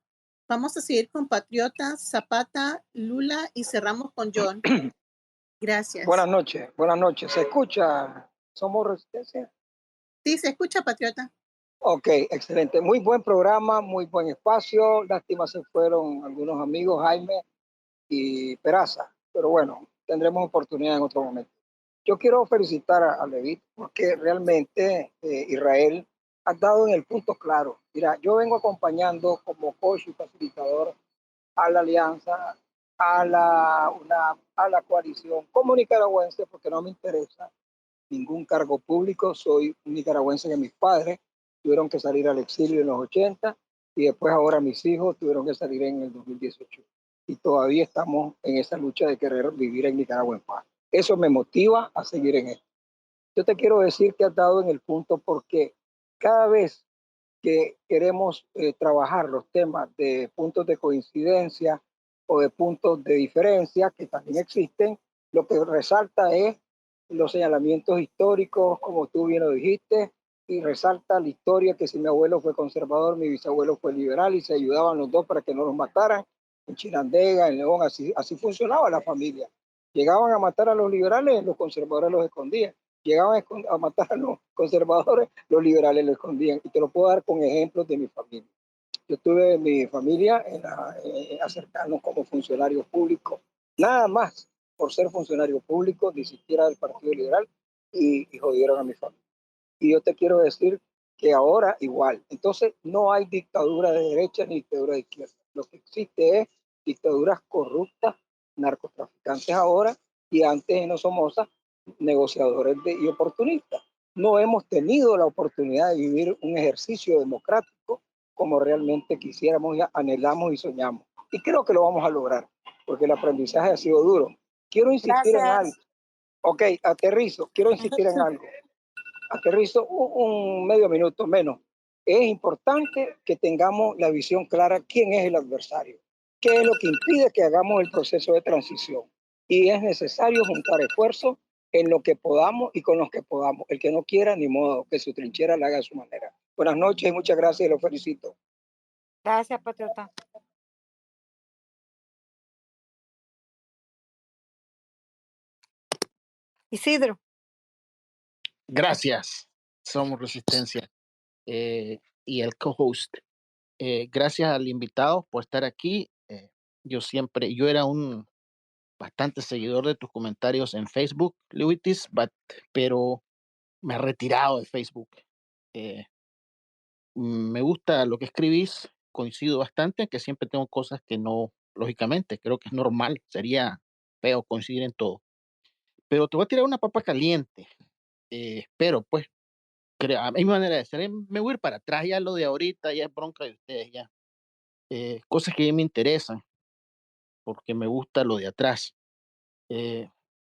Vamos a seguir con Patriota, Zapata, Lula y cerramos con John. Gracias. Buenas noches. ¿Se escucha? ¿Somos Resistencia? Sí, se escucha, Patriota. Ok, excelente. Muy buen programa, muy buen espacio. Lástima se fueron algunos amigos, Jaime y Peraza. Pero bueno, tendremos oportunidad en otro momento. Yo quiero felicitar a Levit porque realmente Israel ha dado en el punto claro. Mira, yo vengo acompañando como coach y facilitador a la alianza, a la coalición como nicaragüense, porque no me interesa ningún cargo público. Soy un nicaragüense que mis padres tuvieron que salir al exilio en los 80 y después ahora mis hijos tuvieron que salir en el 2018. Y todavía estamos en esa lucha de querer vivir en Nicaragua en paz. Eso me motiva a seguir en esto. Yo te quiero decir que has dado en el punto porque cada vez que queremos trabajar los temas de puntos de coincidencia o de puntos de diferencia que también existen, lo que resalta es los señalamientos históricos, como tú bien lo dijiste, y resalta la historia que si mi abuelo fue conservador, mi bisabuelo fue liberal y se ayudaban los dos para que no los mataran. En Chinandega, en León, así funcionaba la familia. Llegaban a matar a los liberales, los conservadores los escondían. Llegaban a matar a los conservadores, los liberales lo escondían. Y te lo puedo dar con ejemplos de mi familia. Yo tuve mi familia acercarnos como funcionarios públicos, nada más por ser funcionario público, ni siquiera del Partido Liberal, y jodieron a mi familia. Y yo te quiero decir que ahora igual. Entonces no hay dictadura de derecha ni dictadura de izquierda. Lo que existe es dictaduras corruptas, narcotraficantes ahora, y antes en Somoza, negociadores y oportunistas. No hemos tenido la oportunidad de vivir un ejercicio democrático como realmente quisiéramos, anhelamos y soñamos. Y creo que lo vamos a lograr, porque el aprendizaje ha sido duro. Quiero insistir en algo. Ok, aterrizo. Quiero insistir en algo. Aterrizo un medio minuto menos. Es importante que tengamos la visión clara quién es el adversario, qué es lo que impide que hagamos el proceso de transición. Y es necesario juntar esfuerzos en lo que podamos y con los que podamos. El que no quiera, ni modo, que su trinchera la haga a su manera. Buenas noches y muchas gracias y los felicito. Gracias, Patriota. Isidro. Gracias. Somos Resistencia. Y el co-host. Gracias al invitado por estar aquí. Yo era un bastante seguidor de tus comentarios en Facebook, Lewitis, pero me he retirado de Facebook. Me gusta lo que escribís, coincido bastante, que siempre tengo cosas que no, lógicamente, creo que es normal, sería feo coincidir en todo. Pero te voy a tirar una papa caliente. Espero, pues, a mi manera de ser, me voy a ir para atrás, ya lo de ahorita, ya es bronca de ustedes, ya. Cosas que ya me interesan, porque me gusta lo de atrás.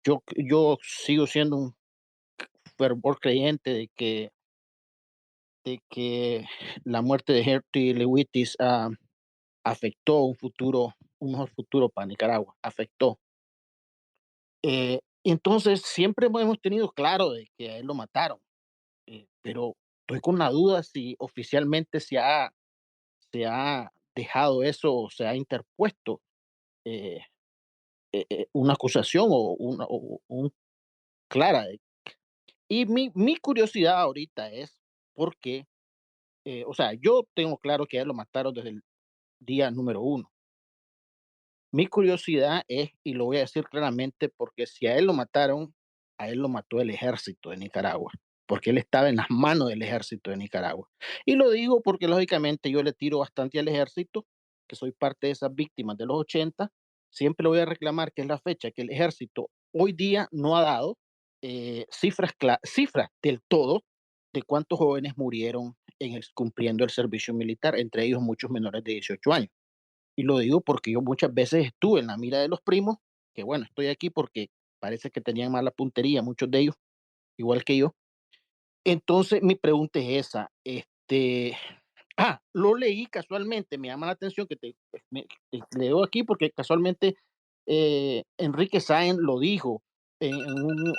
Yo sigo siendo un fervor creyente de que la muerte de Herty Lewitis afectó un mejor futuro para Nicaragua, afectó. Entonces, siempre hemos tenido claro de que a él lo mataron, pero estoy con la duda si oficialmente se ha dejado eso o se ha interpuesto eh, una acusación o un clara. Y mi curiosidad ahorita es por qué, o sea, yo tengo claro que a él lo mataron desde el día número 1. Mi curiosidad es, y lo voy a decir claramente, porque si a él lo mataron, a él lo mató el ejército de Nicaragua, porque él estaba en las manos del ejército de Nicaragua. Y lo digo porque lógicamente yo le tiro bastante al ejército, que soy parte de esas víctimas de los 80. Siempre le voy a reclamar que es la fecha que el ejército hoy día no ha dado cifras del todo de cuántos jóvenes murieron cumpliendo el servicio militar, entre ellos muchos menores de 18 años. Y lo digo porque yo muchas veces estuve en la mira de los primos, que bueno, estoy aquí porque parece que tenían mala puntería, muchos de ellos, igual que yo. Entonces, mi pregunta es esa. Lo leí casualmente, me llama la atención que te leo aquí porque casualmente Enrique Sáenz lo dijo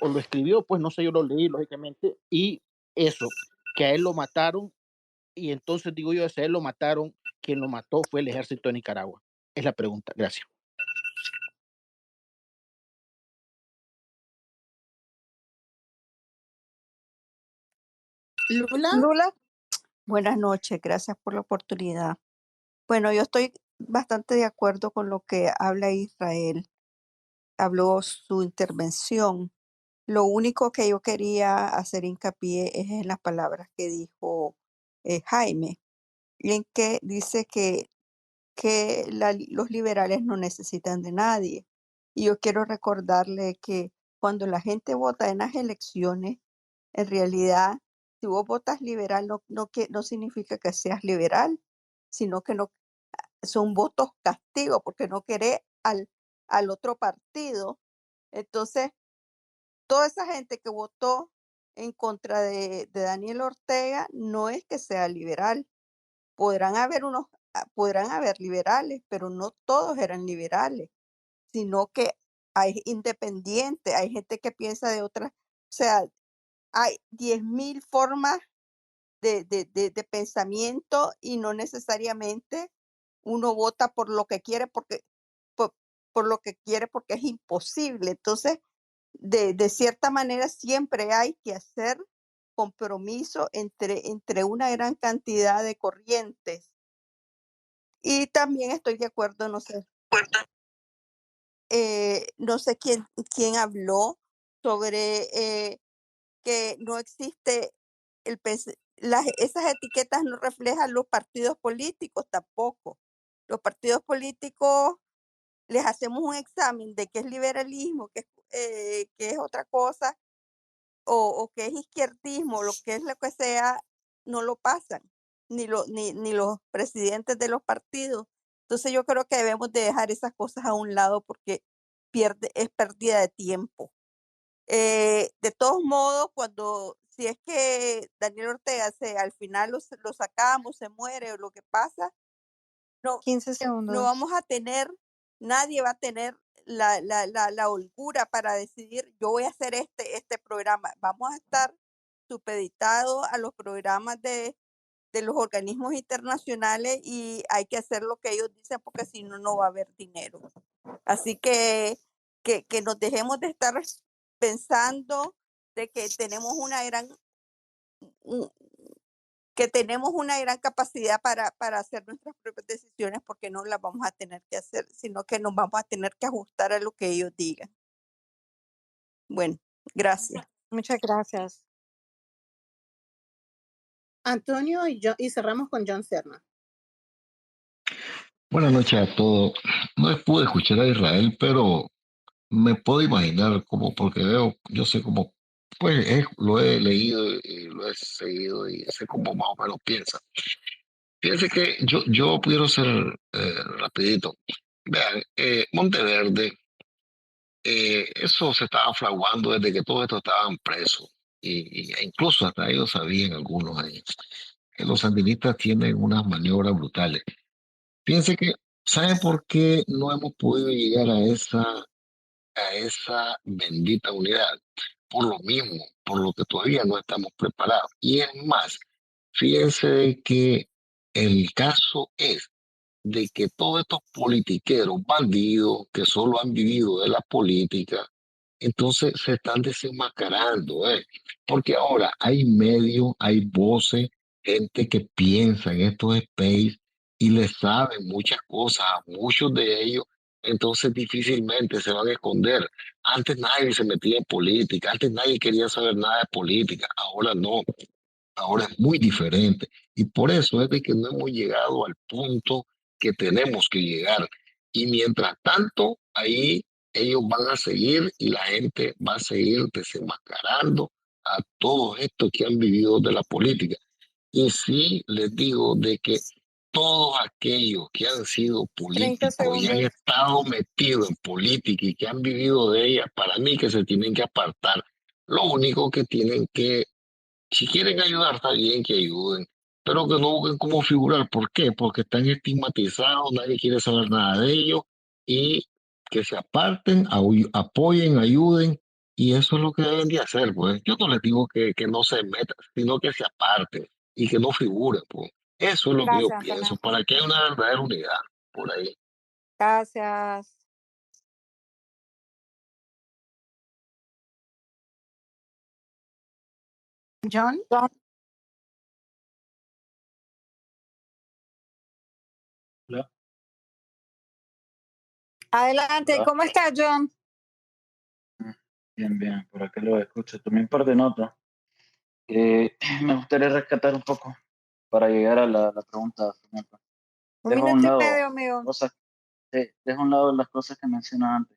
o lo escribió, pues no sé, yo lo leí lógicamente, y eso, que a él lo mataron, y entonces digo yo, si a él lo mataron, quien lo mató fue el ejército de Nicaragua. Es la pregunta. Gracias. Lula. Buenas noches, gracias por la oportunidad. Bueno, yo estoy bastante de acuerdo con lo que habla Israel. Habló su intervención. Lo único que yo quería hacer hincapié es en las palabras que dijo Jaime, en que dice que los liberales no necesitan de nadie. Y yo quiero recordarle que cuando la gente vota en las elecciones, en realidad, si vos votas liberal, no significa que seas liberal, sino que no son votos castigo porque no querés al otro partido. Entonces, toda esa gente que votó en contra de Daniel Ortega no es que sea liberal. Podrán haber liberales, pero no todos eran liberales, sino que hay independientes, hay gente que piensa de otras, o sea, hay 10,000 formas de pensamiento y no necesariamente uno vota por lo que quiere por lo que quiere porque es imposible. Entonces, de cierta manera siempre hay que hacer compromiso entre una gran cantidad de corrientes. Y también estoy de acuerdo, no sé quién habló sobre que no existe esas etiquetas no reflejan los partidos políticos tampoco. Los partidos políticos les hacemos un examen de qué es liberalismo, qué es otra cosa, o qué es izquierdismo, lo que es lo que sea, no lo pasan, ni los presidentes de los partidos. Entonces yo creo que debemos de dejar esas cosas a un lado porque es pérdida de tiempo. De todos modos, si es que Daniel Ortega al final lo sacamos, se muere o lo que pasa, 15 no segundos. vamos a tener, nadie va a tener la holgura para decidir, yo voy a hacer este programa. Vamos a estar supeditados a los programas de los organismos internacionales y hay que hacer lo que ellos dicen porque si no, no va a haber dinero. Así que nos dejemos de estar pensando de que tenemos una gran capacidad para hacer nuestras propias decisiones porque no las vamos a tener que hacer, sino que nos vamos a tener que ajustar a lo que ellos digan. Bueno, gracias. Muchas gracias. Antonio y cerramos con John Serna. Buenas noches a todos. No pude escuchar a Israel, pero me puedo imaginar como porque yo sé cómo, pues lo he leído y lo he seguido y sé cómo más o menos piensa. Fíjense que yo pudiera ser rapidito. Vean, Monteverde, eso se estaba fraguando desde que todos estos estaban presos e incluso hasta ellos sabían algunos ahí que los sandinistas tienen unas maniobras brutales. Fíjense que, ¿saben por qué no hemos podido llegar a esa bendita unidad? Por lo mismo, por lo que todavía no estamos preparados. Y es más, fíjense de que el caso es de que todos estos politiqueros, bandidos, que solo han vivido de la política, entonces se están desenmascarando, porque ahora hay medios, hay voces, gente que piensa en estos space y les saben muchas cosas a muchos de ellos, entonces difícilmente se van a esconder. Antes nadie se metía en política, antes nadie quería saber nada de política, ahora no, ahora es muy diferente. Y por eso es de que no hemos llegado al punto que tenemos que llegar. Y mientras tanto, ahí ellos van a seguir y la gente va a seguir desenmascarando a todos estos que han vivido de la política. Y sí les digo de que todos aquellos que han sido 30 políticos y han segundos. estado metidos en política y que han vivido de ella, para mí que se tienen que apartar. Lo único que tienen que Si quieren ayudar, está bien que ayuden, pero que no busquen cómo figurar. ¿Por qué? Porque están estigmatizados, nadie quiere saber nada de ellos y que se aparten, apoyen, ayuden. Y eso es lo que deben de hacer, pues. Yo no les digo que no se metan, sino que se aparten y que no figuren, pues. Eso es lo que yo Gracias, pienso, Fernando. para que haya una verdadera unidad por ahí. Gracias. John, John. Hola. Adelante, Hola. ¿cómo estás, John? Bien, bien, por acá lo escucho. Tomé un par de notas. Me gustaría rescatar un poco para llegar a la pregunta, Fernando. Un Dejo a un minuto y lado medio, amigo. cosas, dejo a un lado las cosas que mencionaba antes.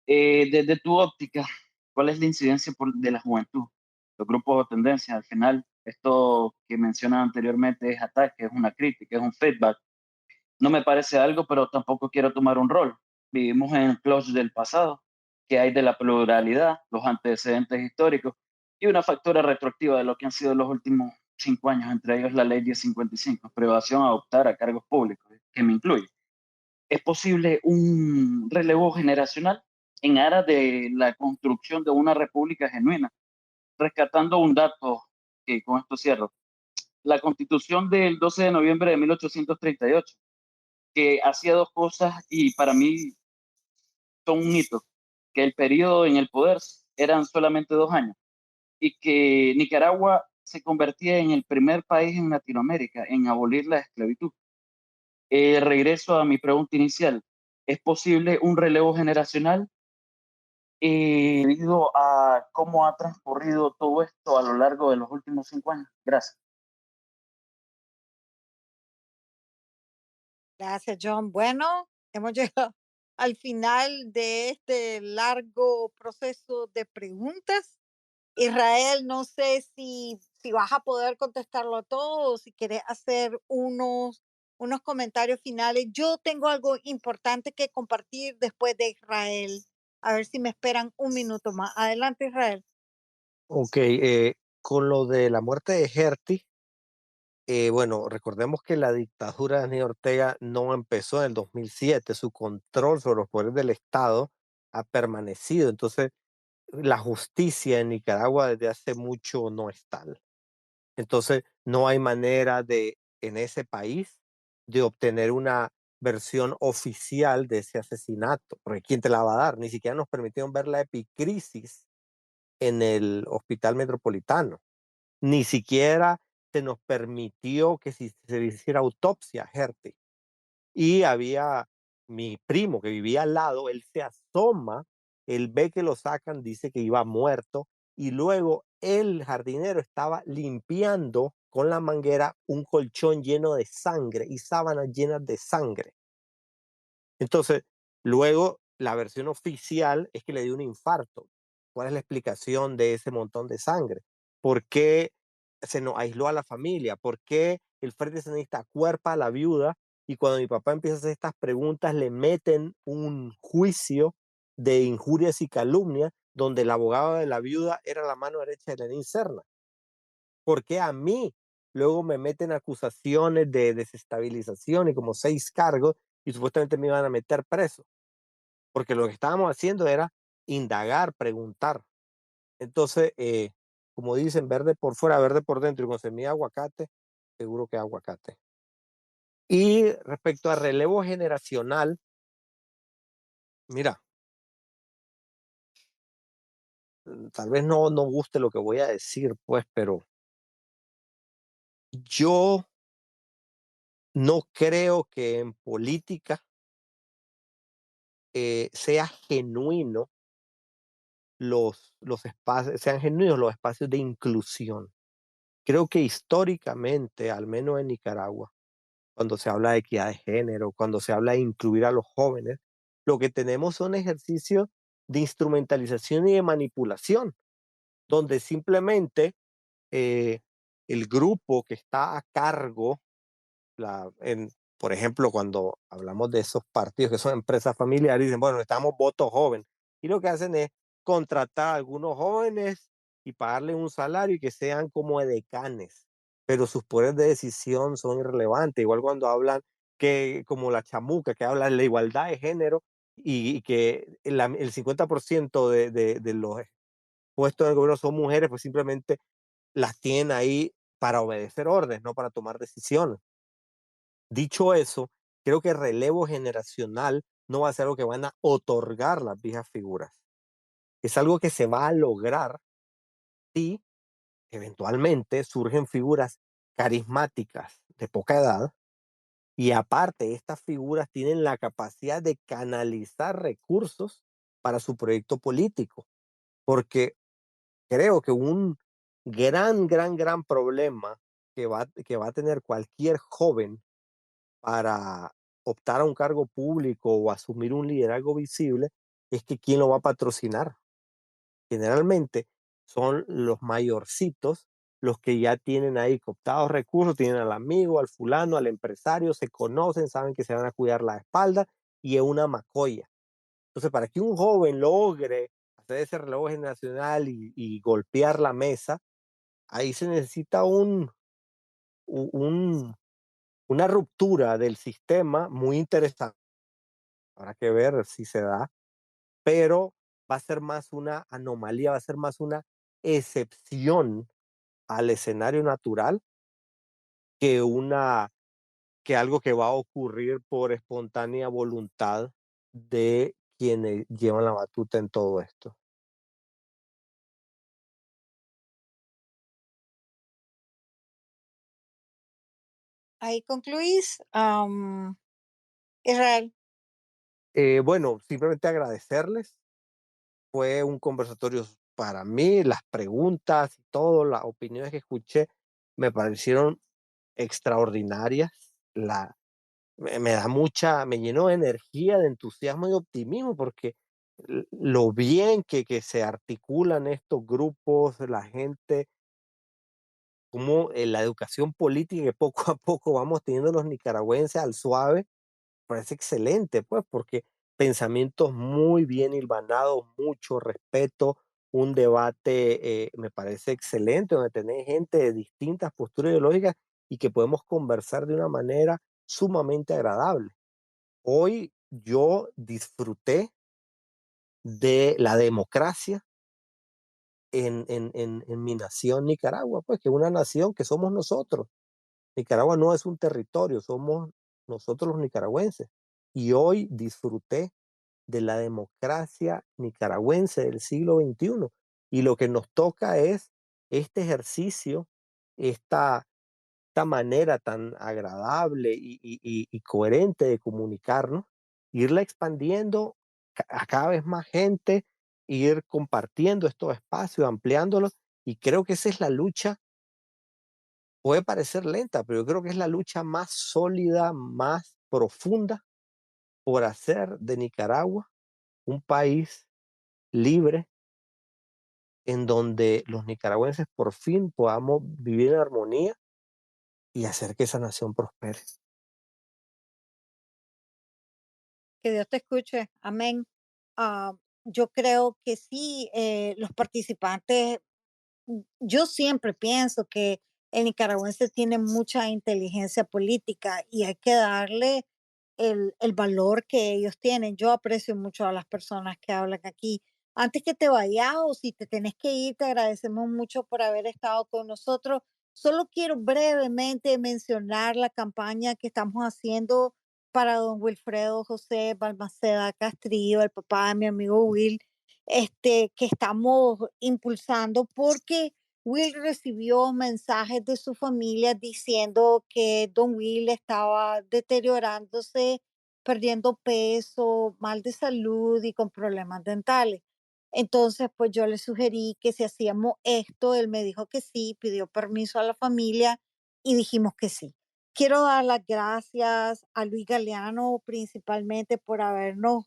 Desde tu óptica, ¿cuál es la incidencia de la juventud? Los grupos o tendencias, al final, esto que mencionaba anteriormente es ataque, es una crítica, es un feedback. No me parece algo, pero tampoco quiero tomar un rol. Vivimos en el cloche del pasado, que hay de la pluralidad, los antecedentes históricos y una factura retroactiva de lo que han sido los últimos 5 años, entre ellos la ley 1055, privación a optar a cargos públicos, que me incluye. ¿Es posible un relevo generacional en aras de la construcción de una república genuina? Rescatando un dato, que con esto cierro. La Constitución del 12 de noviembre de 1838, que hacía dos cosas y para mí son un hito, que el periodo en el poder eran solamente 2 años y que Nicaragua se convertía en el primer país en Latinoamérica en abolir la esclavitud. Regreso a mi pregunta inicial, ¿es posible un relevo generacional debido a cómo ha transcurrido todo esto a lo largo de los últimos 5 años? Gracias. Gracias, John. Bueno, hemos llegado al final de este largo proceso de preguntas. Israel, no sé si vas a poder contestarlo todo o si quieres hacer unos comentarios finales. Yo tengo algo importante que compartir después de Israel. A ver si me esperan un minuto más. Adelante, Israel. Ok, con lo de la muerte de Herty, bueno, recordemos que la dictadura de Daniel Ortega no empezó en el 2007, su control sobre los poderes del Estado ha permanecido, entonces la justicia en Nicaragua desde hace mucho no es tal. Entonces no hay manera en ese país, de obtener una versión oficial de ese asesinato, porque ¿quién te la va a dar? Ni siquiera nos permitieron ver la epicrisis en el hospital metropolitano. Ni siquiera se nos permitió que se le hiciera autopsia a Herty. Y había mi primo que vivía al lado, él se asoma, él ve que lo sacan, dice que iba muerto, y luego el jardinero estaba limpiando con la manguera un colchón lleno de sangre y sábanas llenas de sangre. Entonces, luego la versión oficial es que le dio un infarto. ¿Cuál es la explicación de ese montón de sangre? ¿Por qué se nos aisló a la familia? ¿Por qué el Frente Sandinista acuerpa a la viuda? Y cuando mi papá empieza a hacer estas preguntas, le meten un juicio de injurias y calumnias, donde el abogado de la viuda era la mano derecha de Lenín Serna. ¿Por qué a mí? Luego me meten acusaciones de desestabilización y como 6 cargos y supuestamente me iban a meter preso. Porque lo que estábamos haciendo era indagar, preguntar. Entonces, como dicen, verde por fuera, verde por dentro, y con semilla de aguacate, seguro que aguacate. Y respecto a relevo generacional, mira, tal vez no guste lo que voy a decir, pues, pero yo no creo que en política sea genuino los espacios, sean genuinos los espacios de inclusión. Creo que históricamente, al menos en Nicaragua, cuando se habla de equidad de género, cuando se habla de incluir a los jóvenes, lo que tenemos son ejercicios de instrumentalización y de manipulación, donde simplemente eh, el grupo que está a cargo, por ejemplo, cuando hablamos de esos partidos que son empresas familiares, dicen, bueno, necesitamos votos jóvenes. Y lo que hacen es contratar a algunos jóvenes y pagarle un salario y que sean como edecanes, pero sus poderes de decisión son irrelevantes. Igual cuando hablan que, como la chamuca, que habla de la igualdad de género y que el 50% de los puestos del gobierno son mujeres, pues simplemente las tienen ahí para obedecer órdenes, no para tomar decisiones. Dicho eso, creo que el relevo generacional no va a ser algo que van a otorgar las viejas figuras. Es algo que se va a lograr si eventualmente surgen figuras carismáticas de poca edad y aparte estas figuras tienen la capacidad de canalizar recursos para su proyecto político, porque creo que un gran problema que va a tener cualquier joven para optar a un cargo público o asumir un liderazgo visible es que quién lo va a patrocinar. Generalmente son los mayorcitos los que ya tienen ahí cooptados recursos, tienen al amigo, al fulano, al empresario, se conocen, saben que se van a cuidar la espalda y es una macolla. Entonces, para que un joven logre hacer ese relevo generacional y golpear la mesa, ahí se necesita un, una ruptura del sistema muy interesante. Habrá que ver si se da, pero va a ser más una anomalía, va a ser más una excepción al escenario natural que que algo que va a ocurrir por espontánea voluntad de quienes llevan la batuta en todo esto. Ahí concluís, Israel. Bueno, simplemente agradecerles. Fue un conversatorio para mí, las preguntas y todo, las opiniones que escuché me parecieron extraordinarias. Me da me llenó de energía, de entusiasmo y optimismo porque lo bien que se articulan estos grupos, la gente, como la educación política que poco a poco vamos teniendo los nicaragüenses al suave, parece excelente, pues, porque pensamientos muy bien hilvanados, mucho respeto, un debate me parece excelente, donde tenés gente de distintas posturas ideológicas y que podemos conversar de una manera sumamente agradable. Hoy yo disfruté de la democracia en mi nación Nicaragua, pues que es una nación que somos nosotros. Nicaragua no es un territorio, somos nosotros los nicaragüenses. Y hoy disfruté de la democracia nicaragüense del siglo XXI. Y lo que nos toca es este ejercicio, esta, esta manera tan agradable y coherente de comunicarnos, irla expandiendo a cada vez más gente, ir compartiendo estos espacios, ampliándolos. Y creo que esa es la lucha. Puede parecer lenta, pero yo creo que es la lucha más sólida, más profunda por hacer de Nicaragua un país libre en donde los nicaragüenses por fin podamos vivir en armonía y hacer que esa nación prospere. Que Dios te escuche. Amén. Yo creo que sí, los participantes, yo siempre pienso que el nicaragüense tiene mucha inteligencia política y hay que darle el valor que ellos tienen. Yo aprecio mucho a las personas que hablan aquí. Antes que te vayas o si te tenés que ir, te agradecemos mucho por haber estado con nosotros. Solo quiero brevemente mencionar la campaña que estamos haciendo para don Wilfredo José Balmaceda Castrillo, el papá de mi amigo Will, que estamos impulsando porque Will recibió mensajes de su familia diciendo que don Will estaba deteriorándose, perdiendo peso, mal de salud y con problemas dentales. Entonces, pues yo le sugerí que si hacíamos esto, él me dijo que sí, pidió permiso a la familia y dijimos que sí. Quiero dar las gracias a Luis Galeano principalmente por habernos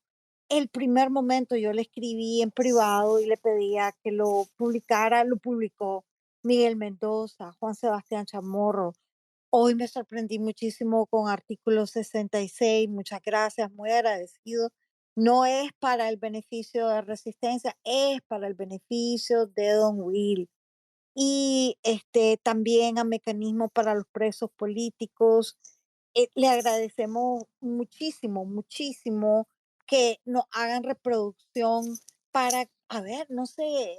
el primer momento yo le escribí en privado y le pedía que lo publicara, lo publicó Miguel Mendoza, Juan Sebastián Chamorro. Hoy me sorprendí muchísimo con artículo 66, muchas gracias, muy agradecido. no es para el beneficio de Resistencia, es para el beneficio de Don Will. Y también a mecanismos para los presos políticos. Le agradecemos muchísimo, muchísimo que nos hagan reproducción para, a ver, no sé,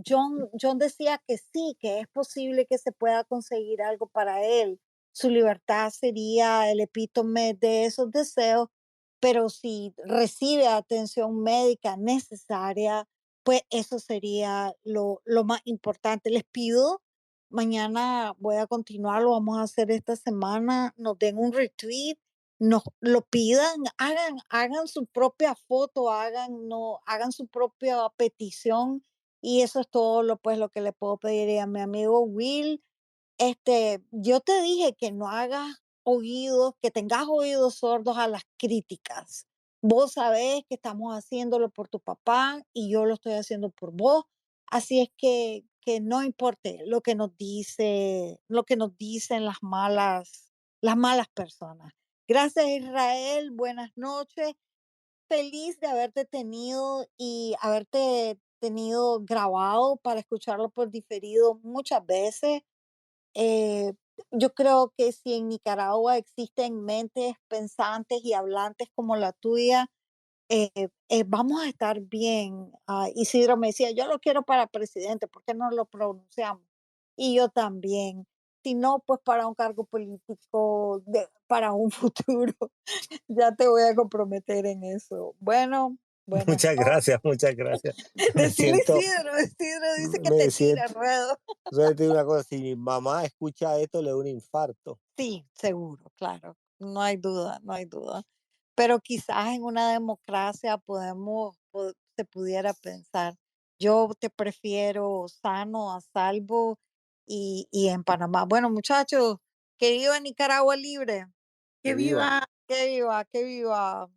John decía que sí, que es posible que se pueda conseguir algo para él. Su libertad sería el epítome de esos deseos, pero si recibe atención médica necesaria, pues eso sería lo más importante. Les pido, mañana voy a continuar, lo vamos a hacer esta semana, nos den un retweet, nos lo pidan, hagan su propia foto, hagan su propia petición, y eso es todo lo que le puedo pedir a mi amigo Will. Yo te dije que no hagas oídos, que tengas oídos sordos a las críticas. Vos sabés que estamos haciéndolo por tu papá y yo lo estoy haciendo por vos. Así es que no importe lo que nos dicen las malas personas. Gracias, Israel. Buenas noches. Feliz de haberte tenido y haberte tenido grabado para escucharlo por diferido muchas veces. Eh, yo creo que si en Nicaragua existen mentes pensantes y hablantes como la tuya, vamos a estar bien. Isidro me decía, yo lo quiero para presidente, ¿por qué no lo pronunciamos? Y yo también. Si no, pues para un cargo político, para un futuro. Ya te voy a comprometer en eso. Bueno, buenas Muchas gracias, muchas gracias. Me Decirle siento, Isidro dice que me te siento, tira, Ruedo. yo te digo una cosa, si mi mamá escucha esto, le da un infarto. Sí, seguro, claro. No hay duda, no hay duda. Pero quizás en una democracia se pudiera pensar, yo te prefiero sano a salvo y en Panamá. Bueno, muchachos, que viva Nicaragua libre. Que Que viva. viva. Que viva, que viva.